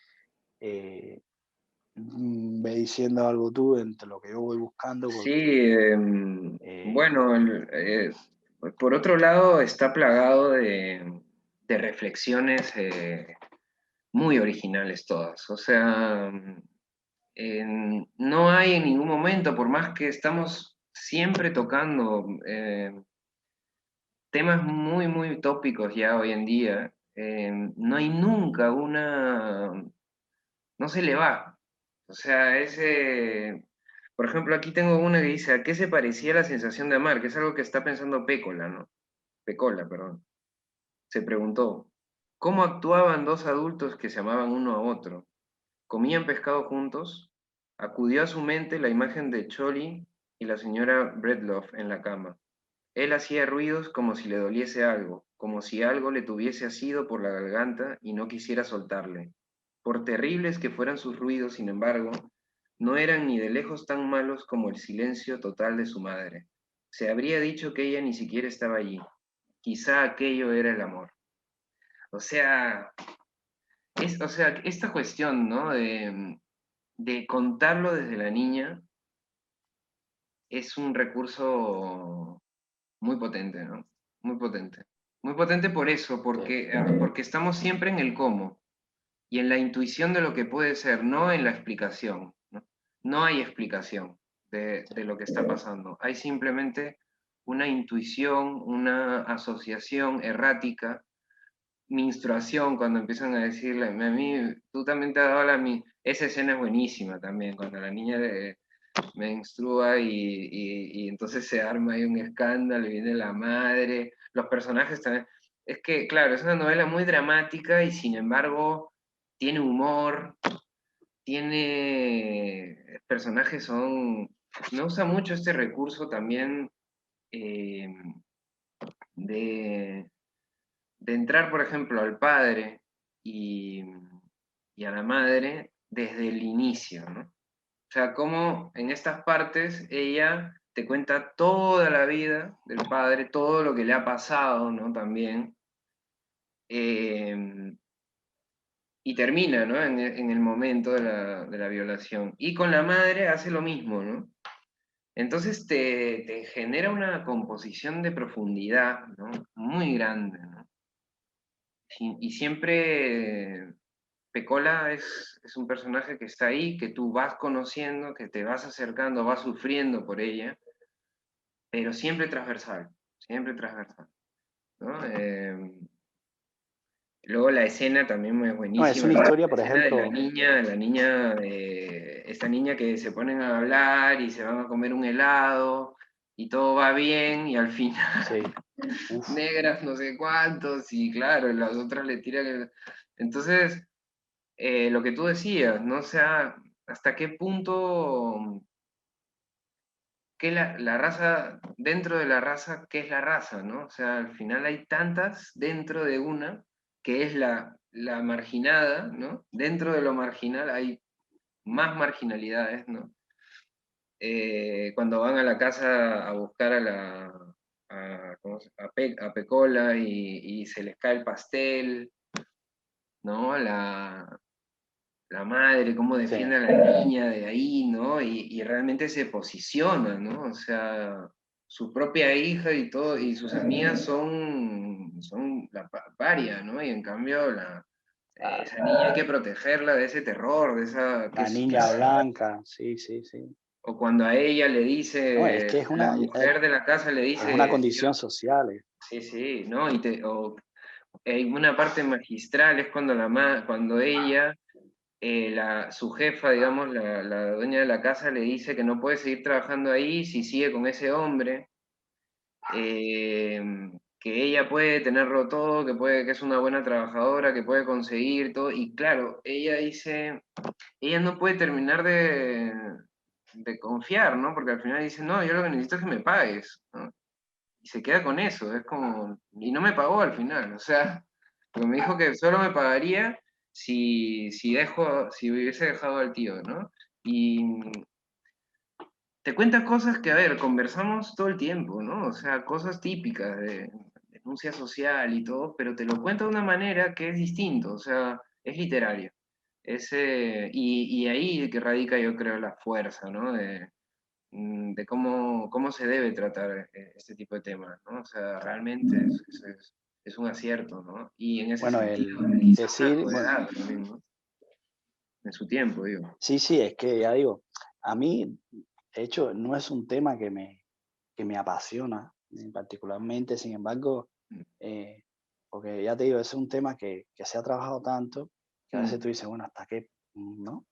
Ve diciendo algo tú entre lo que yo voy buscando, Sí, porque bueno, por otro lado está plagado de reflexiones muy originales todas. O sea, no hay en ningún momento, por más que estamos siempre tocando temas muy, muy tópicos ya hoy en día, no hay nunca no se le va. O sea, por ejemplo, aquí tengo una que dice, ¿a qué se parecía la sensación de amar? Que es algo que está pensando Pécola, ¿no? Pecola, perdón. Se preguntó, ¿cómo actuaban dos adultos que se amaban uno a otro? ¿Comían pescado juntos? Acudió a su mente la imagen de Cholly y la señora Breedlove en la cama. Él hacía ruidos como si le doliese algo, como si algo le tuviese asido por la garganta y no quisiera soltarle. Por terribles que fueran sus ruidos, sin embargo, no eran ni de lejos tan malos como el silencio total de su madre. Se habría dicho que ella ni siquiera estaba allí. Quizá aquello era el amor. O sea, esta cuestión, ¿no? De contarlo desde la niña es un recurso muy potente, ¿no? Muy potente. Muy potente por eso, porque estamos siempre en el cómo y en la intuición de lo que puede ser, no en la explicación, ¿no? No hay explicación de lo que está pasando. Hay simplemente una intuición, una asociación errática, menstruación, cuando empiezan a decirle, a mí, tú también te has dado esa escena es buenísima también, cuando la niña menstrua y entonces se arma ahí un escándalo y viene la madre, los personajes también. Es que, claro, es una novela muy dramática y sin embargo tiene humor, personajes son, me usa mucho este recurso también eh, de, de entrar, por ejemplo, al padre y, y a la madre desde el inicio, ¿no? O sea, como en estas partes ella te cuenta toda la vida del padre, todo lo que le ha pasado, ¿no? También. Y termina, ¿no? En el momento de la violación. Y con la madre hace lo mismo, ¿no? Entonces te genera una composición de profundidad, ¿no? Muy grande, ¿no? Y siempre Pecola es un personaje que está ahí, que tú vas conociendo, que te vas acercando, vas sufriendo por ella, pero siempre transversal, ¿no? Luego la escena también es No, es buenísima, una la historia, por escena de ejemplo, esta niña que se ponen a hablar y se van a comer un helado y todo va bien y al final sí, uf, negras no sé cuántos y claro, las otras le tiran Entonces, lo que tú decías, ¿no? O sea, hasta qué punto que la raza, dentro de la raza, ¿qué es la raza, no? O sea, al final hay tantas dentro de una, que es la marginada, ¿no? Dentro de lo marginal hay más marginalidades, ¿no? Cuando van a la casa a buscar a Pecola y se les cae el pastel, ¿no? La madre, cómo sí. defiende a la niña de ahí, ¿no? Y realmente se posiciona, ¿no? O sea, su propia hija y todo, y sus amigas son la paria, ¿no? Y en cambio, esa niña hay que protegerla de ese terror, de esa, La niña blanca, sí, sí, sí. o cuando a ella le No, es dice, que la mujer de la casa le es una dice, condición social. sí, sí, ¿no? O hay una parte magistral es cuando, cuando ella su jefa, digamos, la dueña de la casa, le dice que no puede seguir trabajando ahí si sigue con ese hombre, eh, que ella puede tenerlo todo, que es una buena trabajadora, que puede conseguir todo, y claro, ella dice, ella no puede terminar de confiar, ¿no? Porque al final dice, no, yo lo que necesito es que me pagues, ¿no? Y se queda con eso, es como, y no me pagó al final, o sea, porque me dijo que solo me pagaría si hubiese dejado al tío, ¿no? Y te cuenta cosas que, a ver, conversamos todo el tiempo, ¿no? O sea, cosas típicas de denuncia social y todo, pero te lo cuenta de una manera que es distinto, o sea, es literario. Y ahí que radica, yo creo, la fuerza, ¿no? De cómo se debe tratar este tipo de temas, ¿no? O sea, realmente es un acierto, ¿no? Y en ese Bueno, sentido, el quizás una decir, bueno, crueldad también, ¿no? En su tiempo, digo. sí, sí, es que ya digo, a mí, de hecho, no es un tema que me apasiona particularmente, sin embargo, eh, porque ya te digo, es un tema que se ha trabajado tanto que a veces tú Mm, dices, bueno, hasta qué, ¿no?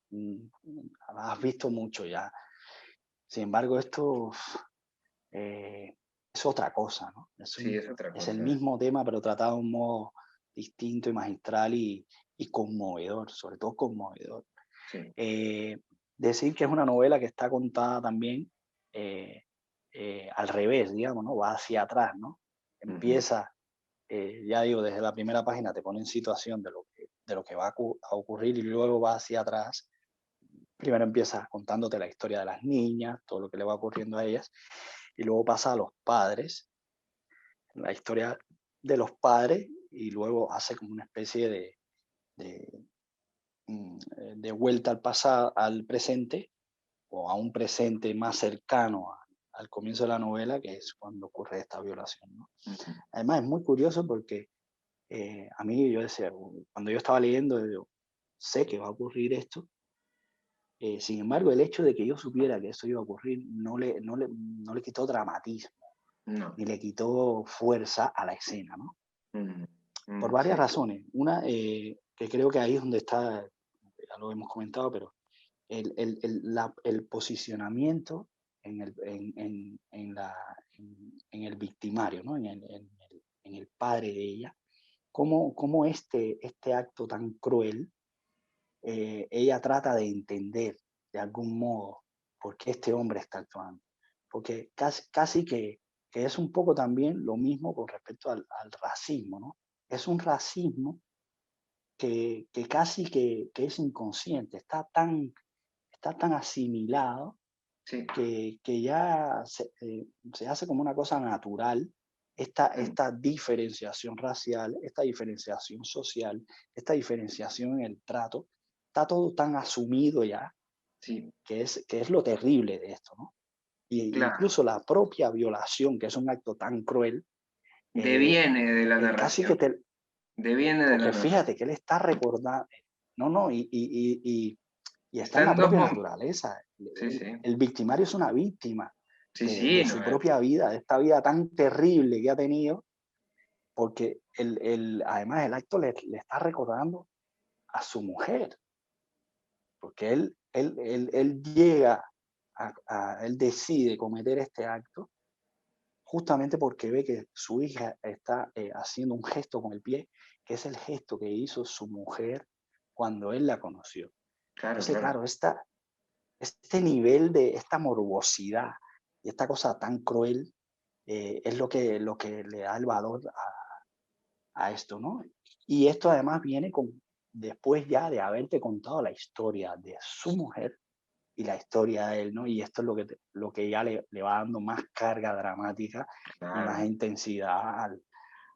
Has visto mucho ya. Sin embargo, esto es otra cosa, ¿no? sí, es otra Es el cosa. mismo tema, pero tratado de un modo distinto y magistral y conmovedor, sobre todo conmovedor. Sí. Eh, Decir que es una novela que está contada también eh, al revés, digamos, ¿no? Va hacia atrás, ¿no? Ujú, Empieza, ya digo, desde la primera página te pone en situación de lo que va a ocurrir y luego va hacia atrás. Primero empieza contándote la historia de las niñas, todo lo que le va ocurriendo a ellas, y luego pasa a los padres, la historia de los padres, y luego hace como una especie de, de vuelta al pasado, al presente, o a un presente más cercano al comienzo de la novela, que es cuando ocurre esta violación, ¿no? ujú, Además, es muy curioso porque a mí yo decía, cuando yo estaba leyendo, yo sé que va a ocurrir esto. Sin embargo, el hecho de que yo supiera que eso iba a ocurrir no le quitó dramatismo, no. ni le quitó fuerza a la escena, ¿no? Ujú, Por sí. varias razones. Una, que creo que ahí es donde está, ya lo hemos comentado, pero el posicionamiento en el victimario, ¿no? En el padre de ella, cómo este acto tan cruel ella trata de entender de algún modo por qué este hombre está actuando. Porque casi que es un poco también lo mismo con respecto al racismo, ¿no? Es un racismo que casi que es inconsciente, está tan asimilado Sí. que ya se hace como una cosa natural esta diferenciación racial, esta diferenciación social, esta diferenciación en el trato, está todo tan asumido ya, Sí, que es lo terrible de esto, ¿no? Y claro. incluso la propia violación, que es un acto tan cruel, Deviene de la casi que narración. te... Deviene de la Porque narración. fíjate que él está recordando, no, no, y está en Están la dos propia momentos. naturaleza. Sí, sí. El victimario es una víctima Sí, de sí, no su es. propia vida, de esta vida tan terrible que ha tenido, porque además el acto le está recordando a su mujer, porque él llega, él decide cometer este acto justamente porque ve que su hija está haciendo un gesto con el pie, que es el gesto que hizo su mujer cuando él la conoció. Claro, Entonces, claro. claro, este nivel de esta morbosidad y esta cosa tan cruel es lo que le da el valor a esto, ¿no? Y esto además viene después ya de haberte contado la historia de su mujer y la historia de él, ¿no? Y esto es lo que ya le va dando más carga dramática y más Claro, intensidad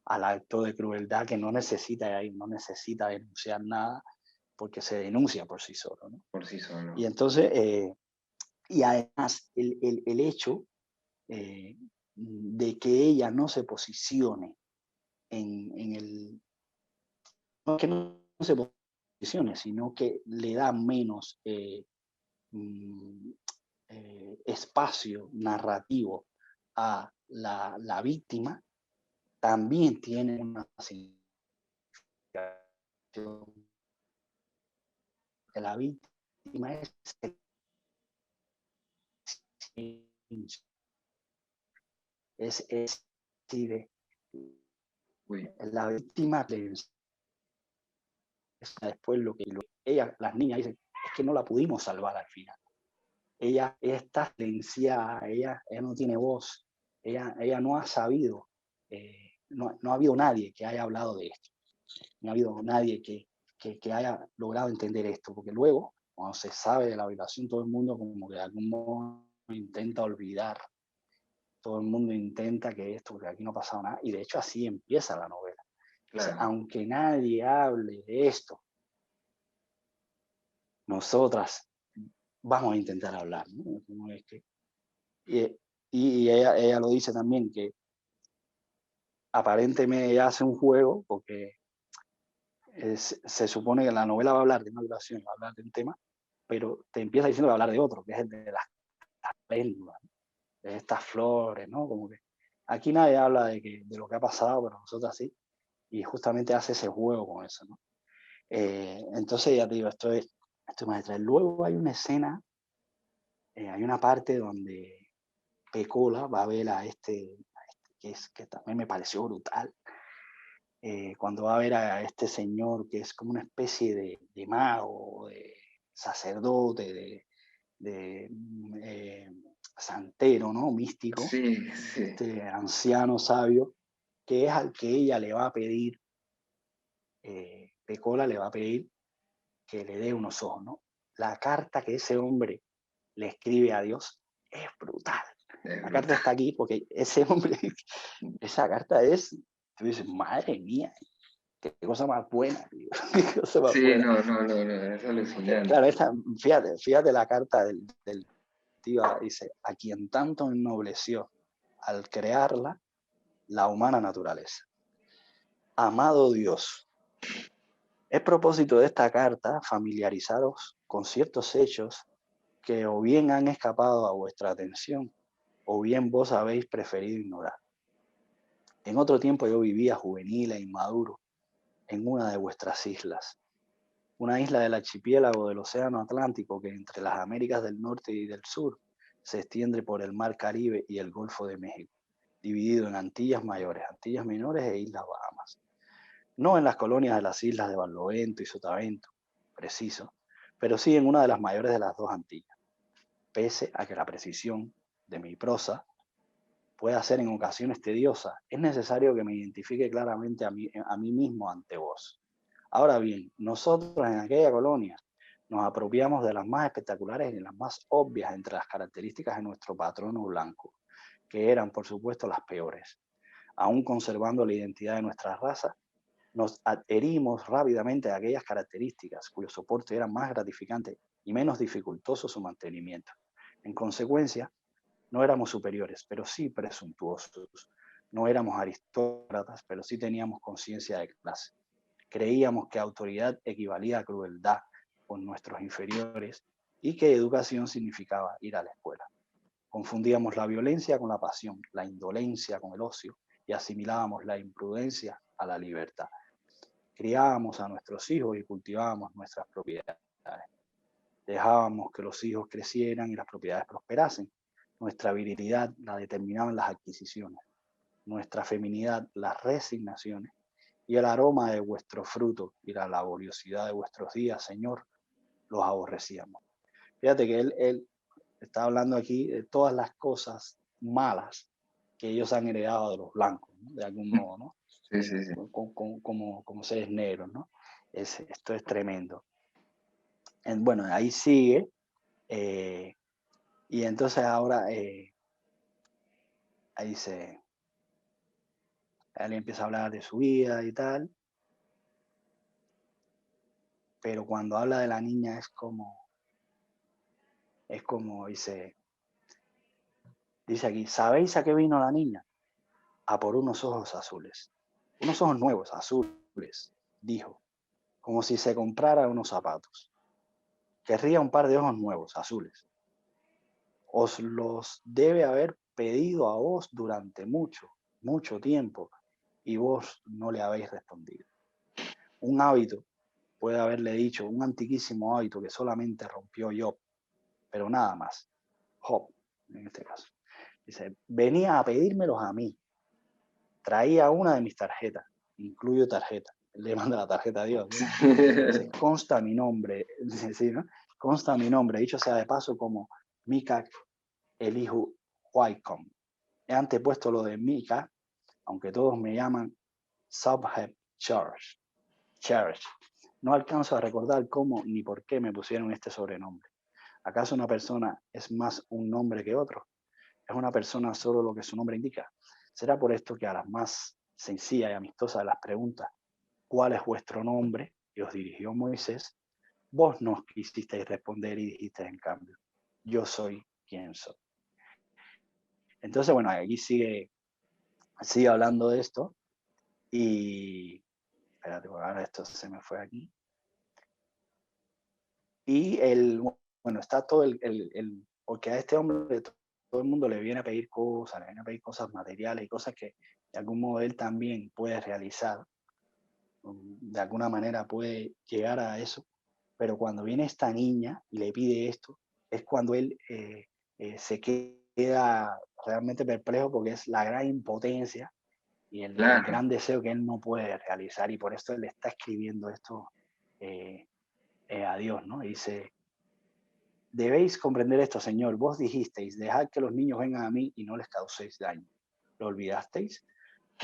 al acto de crueldad que no necesita denunciar nada porque se denuncia por sí solo, ¿no? por sí Y solo. entonces, y además el hecho eh, de que ella no se posicione en el, no que no se posicione, sino que le da menos mm, espacio narrativo a la víctima, también tiene una significación de la víctima es decir, Uy, la víctima después ella, las niñas dicen, es que no la pudimos salvar al final. Ella está silenciada, ella no tiene voz, ella no ha sabido, no ha habido nadie que haya hablado de esto, no ha habido nadie que haya logrado entender esto, porque luego, cuando se sabe de la violación, todo el mundo como que de algún modo intenta olvidar, todo el mundo intenta que esto, porque aquí no ha pasado nada, y de hecho así empieza la novela. Entonces, claro. aunque nadie hable de esto, nosotras vamos a intentar hablar, ¿no? Como es que, y, y ella lo dice también, que aparentemente ella hace un juego, porque se supone que la novela va a hablar de una violación, va a hablar de un tema, pero te empieza diciendo que va a hablar de otro, que es el de las péndulas, ¿no? De estas flores, ¿no? Como que aquí nadie habla de lo que ha pasado, pero nosotros sí, y justamente hace ese juego con eso, ¿no? Entonces ya te digo, esto es maestra. Luego hay una escena, hay una parte donde Pecola va a ver que también me pareció brutal, cuando va a ver a este señor que es como una especie de mago, de sacerdote, de santero, ¿no? Místico, Sí, sí. este anciano sabio, que es al que ella le va a pedir, Pecola le va a pedir que le dé unos ojos, ¿no? La carta que ese hombre le escribe a Dios es brutal. Es La carta brutal. está aquí porque ese hombre, esa carta es, tú dices, madre mía, qué cosa más buena, tío, qué cosa más Sí, buena. no, no, no, no, es Porque, alucinante. claro, fíjate la carta del tío, dice, a quien tanto ennobleció al crearla la humana naturaleza. Amado Dios, es propósito de esta carta familiarizaros con ciertos hechos que o bien han escapado a vuestra atención, o bien vos habéis preferido ignorar. En otro tiempo yo vivía juvenil e inmaduro en una de vuestras islas, una isla del archipiélago del Océano Atlántico que entre las Américas del Norte y del Sur se extiende por el Mar Caribe y el Golfo de México, dividido en Antillas Mayores, Antillas Menores e Islas Bahamas. No en las colonias de las islas de Barlovento y Sotavento, preciso, pero sí en una de las mayores de las dos Antillas. Pese a que la precisión de mi prosa pueda ser en ocasiones tediosa, es necesario que me identifique claramente a mí mismo ante vos. Ahora bien, nosotros en aquella colonia nos apropiamos de las más espectaculares y las más obvias entre las características de nuestro patrono blanco, que eran, por supuesto, las peores. Aún conservando la identidad de nuestra raza, nos adherimos rápidamente a aquellas características cuyo soporte era más gratificante y menos dificultoso su mantenimiento. En consecuencia, no éramos superiores, pero sí presuntuosos. No éramos aristócratas, pero sí teníamos conciencia de clase. Creíamos que autoridad equivalía a crueldad con nuestros inferiores y que educación significaba ir a la escuela. Confundíamos la violencia con la pasión, la indolencia con el ocio y asimilábamos la imprudencia a la libertad. Criábamos a nuestros hijos y cultivábamos nuestras propiedades. Dejábamos que los hijos crecieran y las propiedades prosperasen. Nuestra virilidad la determinaban las adquisiciones, nuestra feminidad las resignaciones, y el aroma de vuestro fruto y la laboriosidad de vuestros días, Señor, los aborrecíamos. Fíjate que él está hablando aquí de todas las cosas malas que ellos han heredado de los blancos, ¿no? De algún modo, ¿no? Sí, sí, sí. Como seres negros, ¿no? Esto es tremendo. Bueno, ahí sigue, y entonces ahora ahí él empieza a hablar de su vida y tal, pero cuando habla de la niña es como dice aquí, ¿sabéis a qué vino la niña? A por unos ojos azules, unos ojos nuevos, azules, dijo, como si se comprara unos zapatos. Querría un par de ojos nuevos, azules. Os los debe haber pedido a vos durante mucho, mucho tiempo, y vos no le habéis respondido. Un hábito, puede haberle dicho, un antiquísimo hábito que solamente rompió Job, pero nada más. Job, en este caso. Dice, venía a pedírmelos a mí. Traía una de mis tarjetas, incluyo tarjeta. Le manda la tarjeta a Dios. ¿No? Dice, consta mi nombre. Sí, ¿no? Consta mi nombre, dicho sea de paso como Mika Elihu Wycombe. He antepuesto lo de Mika, aunque todos me llaman Subheb Church. No alcanzo a recordar cómo ni por qué me pusieron este sobrenombre. ¿Acaso una persona es más un nombre que otro? ¿Es una persona solo lo que su nombre indica? Será por esto que a las más sencillas y amistosas de las preguntas, ¿cuál es vuestro nombre?, y os dirigió Moisés, vos no quisisteis responder y dijisteis en cambio, yo soy quien soy. Entonces, bueno, aquí sigue hablando de esto y, espérate, ahora esto se me fue aquí. Y bueno, está todo porque a este hombre todo el mundo le viene a pedir cosas, le viene a pedir cosas materiales y cosas que de algún modo él también puede realizar, de alguna manera puede llegar a eso, pero cuando viene esta niña y le pide esto, es cuando él se queda realmente perplejo porque es la gran impotencia y el Claro. gran deseo que él no puede realizar, y por esto él le está escribiendo esto a Dios, ¿no? Y dice, debéis comprender esto, Señor, vos dijisteis, dejad que los niños vengan a mí y no les causéis daño. ¿Lo olvidasteis?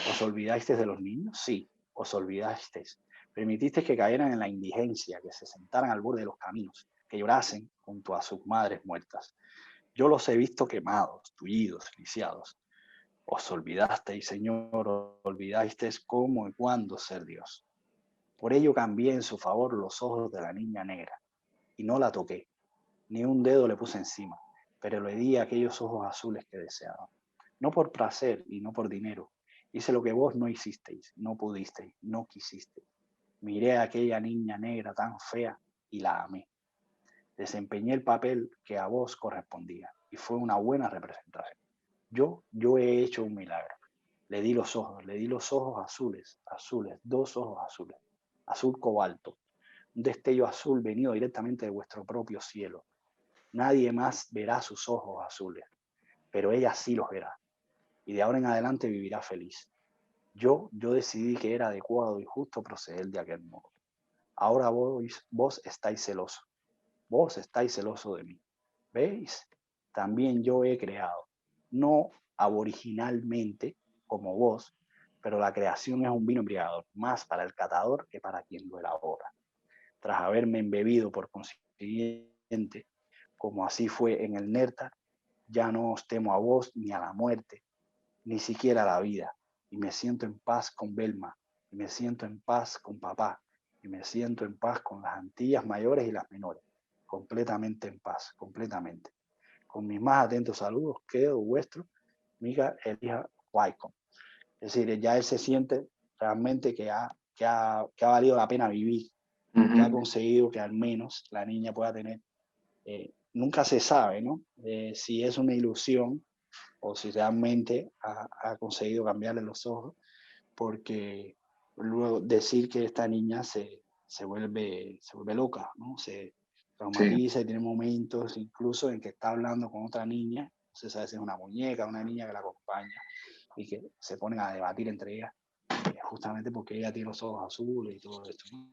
¿Os olvidasteis de los niños? Sí, os olvidasteis. Permitisteis que cayeran en la indigencia, que se sentaran al borde de los caminos, que llorasen junto a sus madres muertas. Yo los he visto quemados, tullidos, lisiados. Os olvidasteis, Señor, os olvidasteis cómo y cuándo ser Dios. Por ello cambié en su favor los ojos de la niña negra, y no la toqué, ni un dedo le puse encima, pero le di aquellos ojos azules que deseaba. No por placer y no por dinero. Hice lo que vos no hicisteis, no pudisteis, no quisisteis. Miré a aquella niña negra tan fea y la amé. Desempeñé el papel que a vos correspondía y fue una buena representación. Yo he hecho un milagro. Le di los ojos azules, dos ojos azules, azul cobalto, un destello azul venido directamente de vuestro propio cielo. Nadie más verá sus ojos azules, pero ella sí los verá, y de ahora en adelante vivirá feliz. Yo decidí que era adecuado y justo proceder de aquel modo. Ahora vos estáis celosos, vos estáis celoso de mí. ¿Veis? También yo he creado, no aboriginalmente como vos, pero la creación es un vino embriagador, más para el catador que para quien lo elabora. Tras haberme embebido por consiguiente, como así fue en el Néctar, ya no os temo a vos ni a la muerte, ni siquiera a la vida, y me siento en paz con Belma, y me siento en paz con papá, y me siento en paz con las Antillas mayores y las menores, completamente en paz, completamente. Con mis más atentos saludos, quedo vuestro, Miga Elija Wycombe. Es decir, ya él se siente realmente que ha valido la pena vivir, que ha conseguido que al menos la niña pueda tener, nunca se sabe, ¿no? Si es una ilusión o si realmente ha conseguido cambiarle los ojos, porque luego decir que esta niña se vuelve loca, ¿no? Se Sí, traumatiza y tiene momentos incluso en que está hablando con otra niña, no se sabe si es una muñeca, una niña que la acompaña, y que se ponen a debatir entre ellas, justamente porque ella tiene los ojos azules y todo esto, ¿no?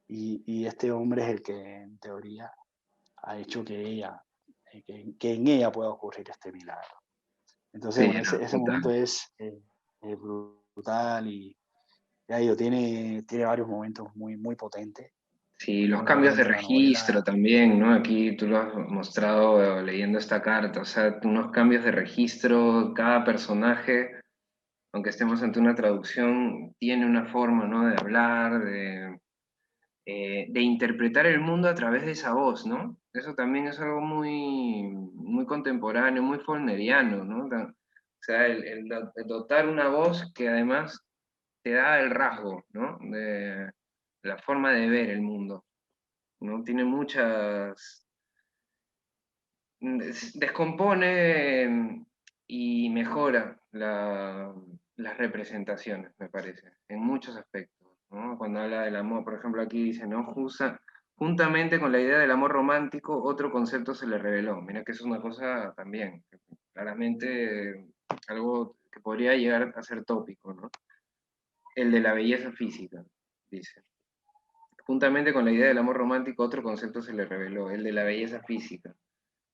Y este hombre es el que en teoría ha hecho que ella, que en ella pueda ocurrir este milagro. Entonces, sí, bueno, no, ese momento total. es brutal y ya digo, tiene varios momentos muy, muy potentes, Sí, los muy cambios de potentes la registro novela. también, ¿no? Aquí tú lo has mostrado leyendo esta carta, o sea, unos cambios de registro, cada personaje, aunque estemos ante una traducción, tiene una forma, ¿no? De hablar, de interpretar el mundo a través de esa voz, ¿no? Eso también es algo muy, muy contemporáneo, muy follneriano, ¿no? O sea, el dotar una voz que además te da el rasgo, ¿no? De la forma de ver el mundo, ¿no? Tiene muchas... Descompone y mejora las representaciones, me parece, en muchos aspectos, ¿no? Cuando habla del amor, por ejemplo, aquí dice, ¿no? Juntamente con la idea del amor romántico, otro concepto se le reveló. Mira que es una cosa también, claramente algo que podría llegar a ser tópico, ¿no? El de la belleza física, dice. Juntamente con la idea del amor romántico, otro concepto se le reveló, el de la belleza física.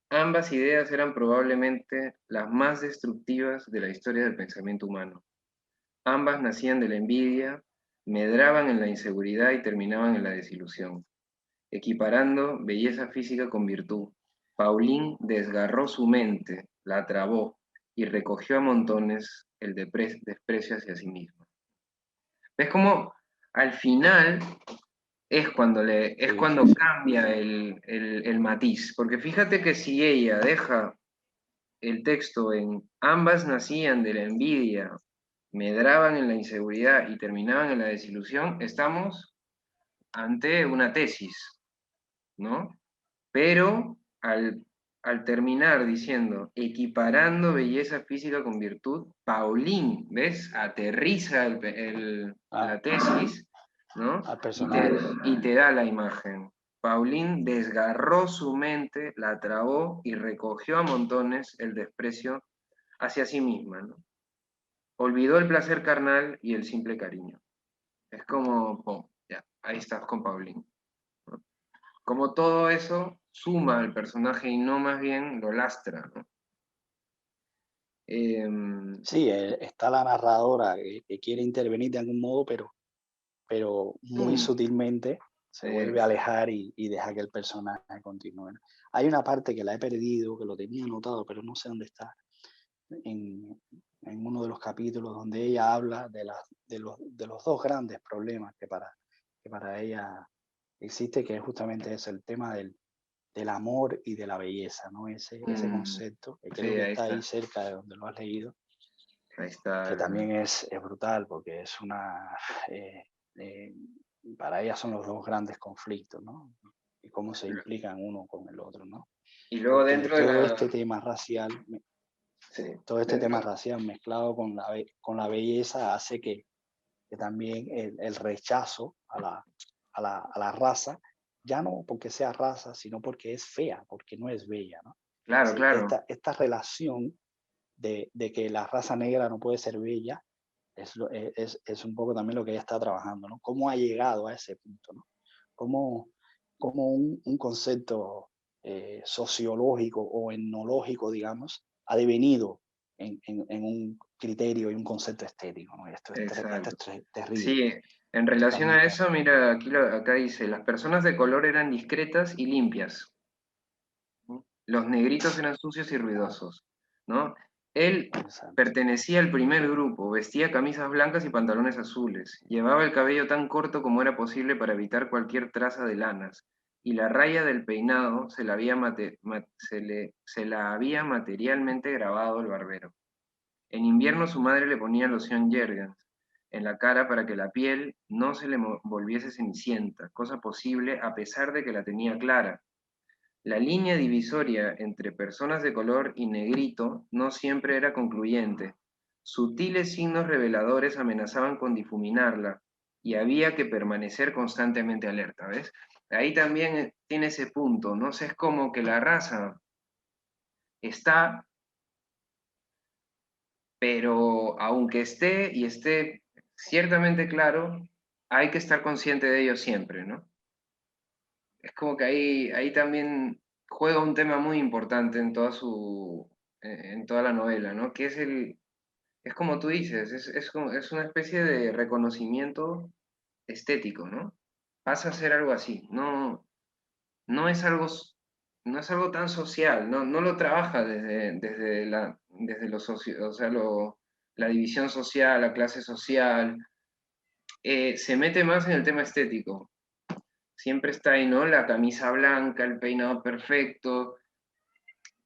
Ambas ideas eran probablemente las más destructivas de la historia del pensamiento humano. Ambas nacían de la envidia, medraban en la inseguridad y terminaban en la desilusión, equiparando belleza física con virtud. Pauline desgarró su mente, la trabó y recogió a montones el desprecio hacia sí misma. ¿Ves cómo al final es Sí, cuando sí, sí. cambia el matiz? Porque fíjate que si ella deja el texto en ambas nacían de la envidia, medraban en la inseguridad y terminaban en la desilusión, estamos ante una tesis, ¿no? Pero al terminar diciendo, equiparando belleza física con virtud, Paulín, ¿ves? Aterriza Ah, la tesis, ¿no? al Y te, personaje. y te da la imagen. Paulín desgarró su mente, la trabó y recogió a montones el desprecio hacia sí misma, ¿no? Olvidó el placer carnal y el simple cariño. Es como, pum, ya, ahí estás con Paulín, ¿no? Como todo eso suma al personaje y no más bien lo lastra, ¿no? Em, Sí, está la narradora que quiere intervenir de algún modo, pero muy mm, sutilmente se vuelve a es- alejar y deja que el personaje continúe, ¿no? Hay una parte que la he perdido, que lo tenía anotado, pero no sé dónde está, en, en uno de los capítulos donde ella habla de los dos grandes problemas que para ella existe, que es justamente eso, el tema del amor y de la belleza, ¿no? Ese mm, concepto, que sí, creo que está ahí cerca de donde lo has leído, ahí está que también es brutal, porque es eh, eh, para ella son los dos grandes conflictos, ¿no? Y cómo se implican uno con el otro, ¿no? y luego Porque dentro de sí, todo este tema dentro, racial mezclado con la belleza hace que también el rechazo a la raza, ya no porque sea raza, sino porque es fea, porque no es bella, ¿no? Es claro, decir, claro, esta relación de que la raza negra no puede ser bella es un poco también lo que ella está trabajando, ¿no? Cómo ha llegado a ese punto, ¿no? Cómo cómo un concepto sociológico o etnológico, digamos, ha devenido en un criterio y un concepto estético, ¿no? Esto Exacto. es terrible, Sí, en relación a totalmente. eso, mira, acá dice, las personas de color eran discretas y limpias, ¿no? Los negritos eran sucios y ruidosos, ¿no? Él Exacto. pertenecía al primer grupo, vestía camisas blancas y pantalones azules, llevaba el cabello tan corto como era posible para evitar cualquier traza de lanas, y la raya del peinado se la había materialmente grabado el barbero. En invierno su madre le ponía loción Jergens en la cara para que la piel no se le volviese cenicienta, cosa posible a pesar de que la tenía clara. La línea divisoria entre personas de color y negrito no siempre era concluyente. Sutiles signos reveladores amenazaban con difuminarla y había que permanecer constantemente alerta, ¿ves? Ahí también tiene ese punto, ¿no? O sea, es como que la raza está, pero aunque esté y esté ciertamente claro, hay que estar consciente de ello siempre, ¿no? Es como que ahí también juega un tema muy importante en en toda la novela, ¿no? Que es como tú dices, es una especie de reconocimiento estético, ¿no? Pasa a ser algo así, no es algo, no es algo tan social, no lo trabaja desde lo socio, o sea, la división social, la clase social, se mete más en el tema estético. Siempre está ahí, ¿no? La camisa blanca, el peinado perfecto,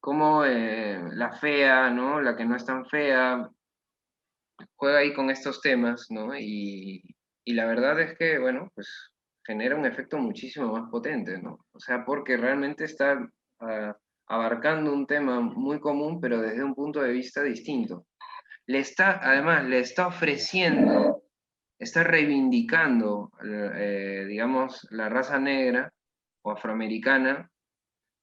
como la fea, ¿no? La que no es tan fea, juega ahí con estos temas, ¿no? Y la verdad es que, bueno, pues genera un efecto muchísimo más potente, ¿no? O sea, porque realmente está abarcando un tema muy común, pero desde un punto de vista distinto. Además, le está ofreciendo, está reivindicando, digamos, la raza negra o afroamericana,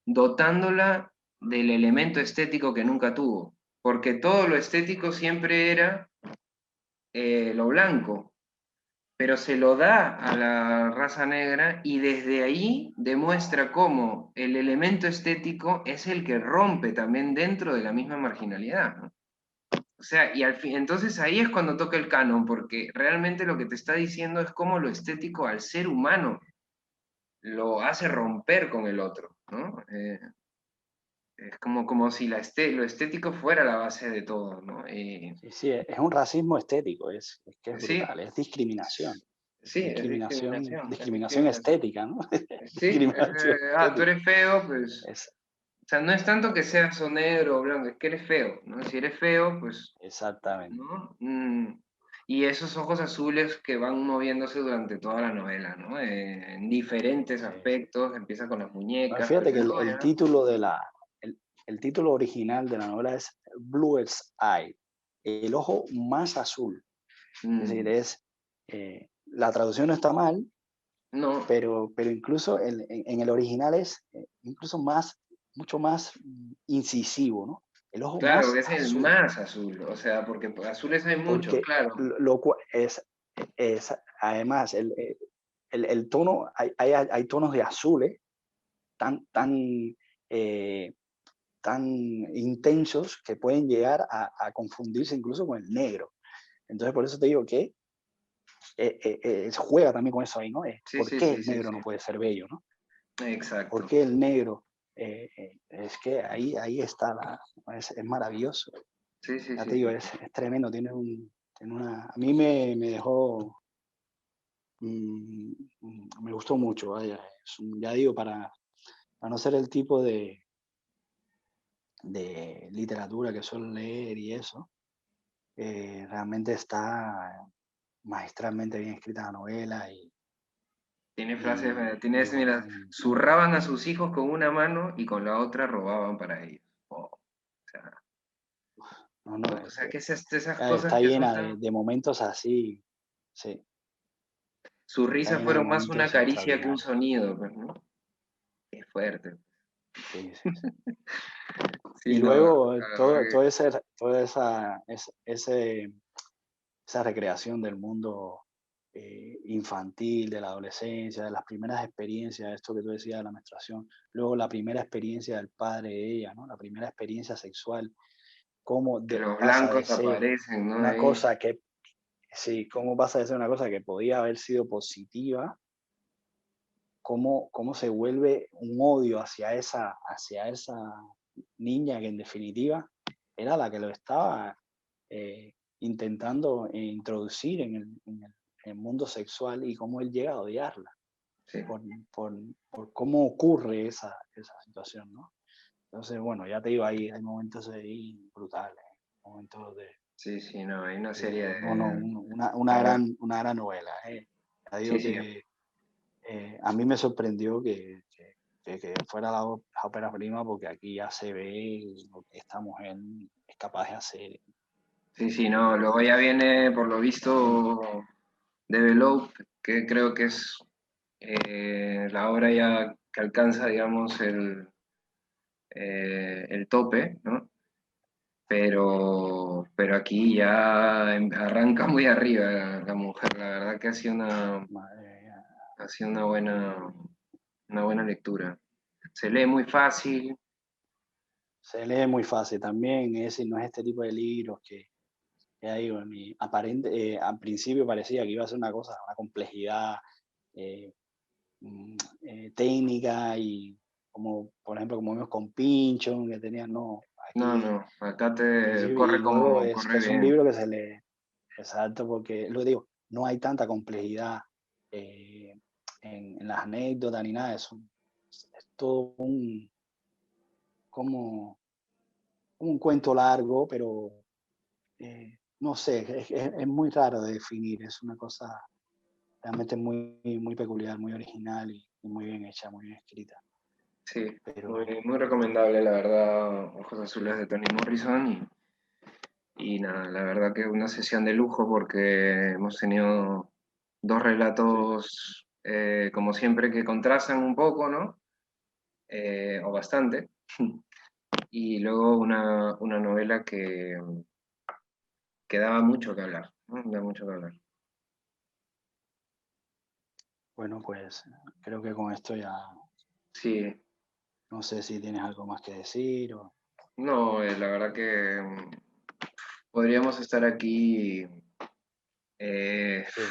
dotándola del elemento estético que nunca tuvo, porque todo lo estético siempre era lo blanco, pero se lo da a la raza negra y desde ahí demuestra cómo el elemento estético es el que rompe también dentro de la misma marginalidad, ¿no? O sea, y al fin, entonces ahí es cuando toca el canon, porque realmente lo que te está diciendo es cómo lo estético al ser humano lo hace romper con el otro, ¿no? Es como si lo estético fuera la base de todo, ¿no? Sí, sí, es un racismo estético, es que es Sí, brutal, es discriminación. sí, es discriminación, es Discriminación discriminación. estética, ¿no? Sí, Discriminación tú estética. eres feo, pues, Es, o sea, no es tanto que seas o negro o blanco, es que eres feo, ¿no? Si eres feo, pues, exactamente. ¿no? Y esos ojos azules que van moviéndose durante toda la novela, ¿no? En diferentes Sí, sí. aspectos, empieza con las Bueno, muñecas, fíjate pero que luego el ya... título el título original de la novela es Bluest Eye, el ojo más azul. Es decir, mm, la traducción no está mal, no, pero incluso en el original es incluso mucho más incisivo, ¿no? El ojo claro, más es el azul, más azul, o sea, porque azules hay muchos, porque claro. es además el tono, hay tonos de azules tan, tan, eh, tan intensos que pueden llegar a confundirse incluso con el negro. Entonces, por eso te digo que juega también con eso ahí, ¿no? Sí, ¿Por sí, qué sí, el sí, negro sí. no puede ser bello, ¿no? ¿Por Exacto. qué el negro? Es que ahí está, es maravilloso. Sí, sí, Ya sí, te digo, sí. es tremendo, tiene una... A mí me dejó, me gustó mucho, vaya, ya digo, para no ser el tipo de literatura que suelo leer y eso, realmente está magistralmente bien escrita la novela Tiene frases, tiene, y bueno, mira, zurraban a sus hijos con una mano y con la otra robaban para ellos. Oh, o sea, no, no, o sea, que esas cosas está que son llena tan... de momentos así, sí, Sus está risas llena de fueron más una momentos caricia que un extraordinarios. sonido, pues, ¿no? Qué fuerte. Sí, sí, sí. Sí, Y no, la luego verdad que... toda esa recreación del mundo infantil, de la adolescencia, de las primeras experiencias, esto que tú decías de la menstruación, luego la primera experiencia del padre de ella, ¿no? La primera experiencia sexual, cómo Que los pasa de blancos ser aparecen, ¿no? una Ahí. cosa que, sí, cómo pasa de ser una cosa que podía haber sido positiva, cómo se vuelve un odio hacia esa niña que en definitiva era la que lo estaba intentando introducir en el mundo sexual, y cómo él llega a odiarla Sí, por, por cómo ocurre esa situación, ¿no? Entonces, bueno, ya te digo, hay momentos ahí brutales, momentos sí, sí, no, hay una serie bueno, de... una la verdad, una gran novela. Ya sí, digo sí, que a mí me sorprendió que fuera la ópera prima, porque aquí ya se ve lo que esta mujer es capaz de hacer. sí, sí, no, luego ya viene, por lo visto, Develop, que creo que es la obra ya que alcanza, digamos, el tope, ¿no? Pero aquí ya arranca muy arriba la mujer, la verdad que Madre mía. ha sido una buena lectura. Se lee muy fácil, Se lee muy fácil también, es decir, no es este tipo de libros que hay, al principio parecía que iba a ser una cosa, una complejidad eh, técnica, y como, por ejemplo, como vimos con Pinchon, que tenían, no, no, aquí, no, acá al te principio, y corre luego como corre es un bien. libro que se lee, exacto, porque, lo digo, no hay tanta complejidad eh, en las anécdotas ni nada de eso. Es todo como un cuento largo, pero no sé, es muy raro de definir, es una cosa realmente muy peculiar, muy original, y muy bien hecha, muy bien escrita. Sí, muy, Pero muy recomendable, la verdad, Ojos Azules de Toni Morrison. Y nada, la verdad que una sesión de lujo porque hemos tenido dos sí, relatos, como siempre, que contrastan un poco, ¿no? O bastante. Y luego una novela que daba mucho que hablar, ¿no? Da mucho que hablar. bueno, pues creo que con esto ya Sí, no sé si tienes algo más que decir o... no, la verdad que podríamos estar aquí eh, Sí,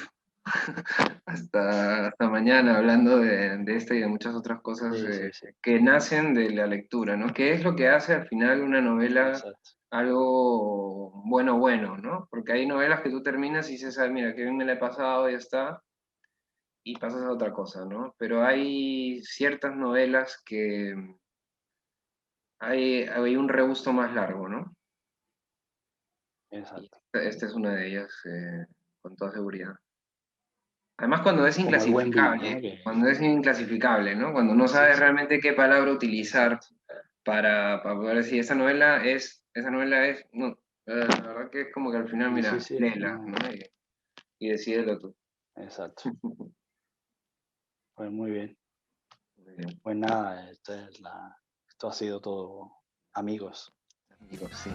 hasta mañana hablando de esta y de muchas otras cosas sí, sí, sí, que nacen de la lectura, ¿no? ¿Qué es lo que hace al final una novela exacto, algo bueno, bueno, ¿no? Porque hay novelas que tú terminas y dices, ah, mira, qué bien me la he pasado, ya está, y pasas a otra cosa, ¿no? Pero hay ciertas novelas que hay un regusto más largo, ¿no? Y exacto. esta es una de ellas, con toda seguridad. Además, cuando es Como el buen vino, ¿no? inclasificable, cuando es inclasificable, ¿no? Cuando no Sí, sabes sí, realmente qué palabra utilizar exacto, para poder decir, esa novela es, no, la verdad que es como que al final, sí, sí, mira, sí, léela, ¿no? Y decídelo tú. exacto. Pues muy bien. Muy bien, Pues nada, esto ha sido todo, amigos. amigos, sí.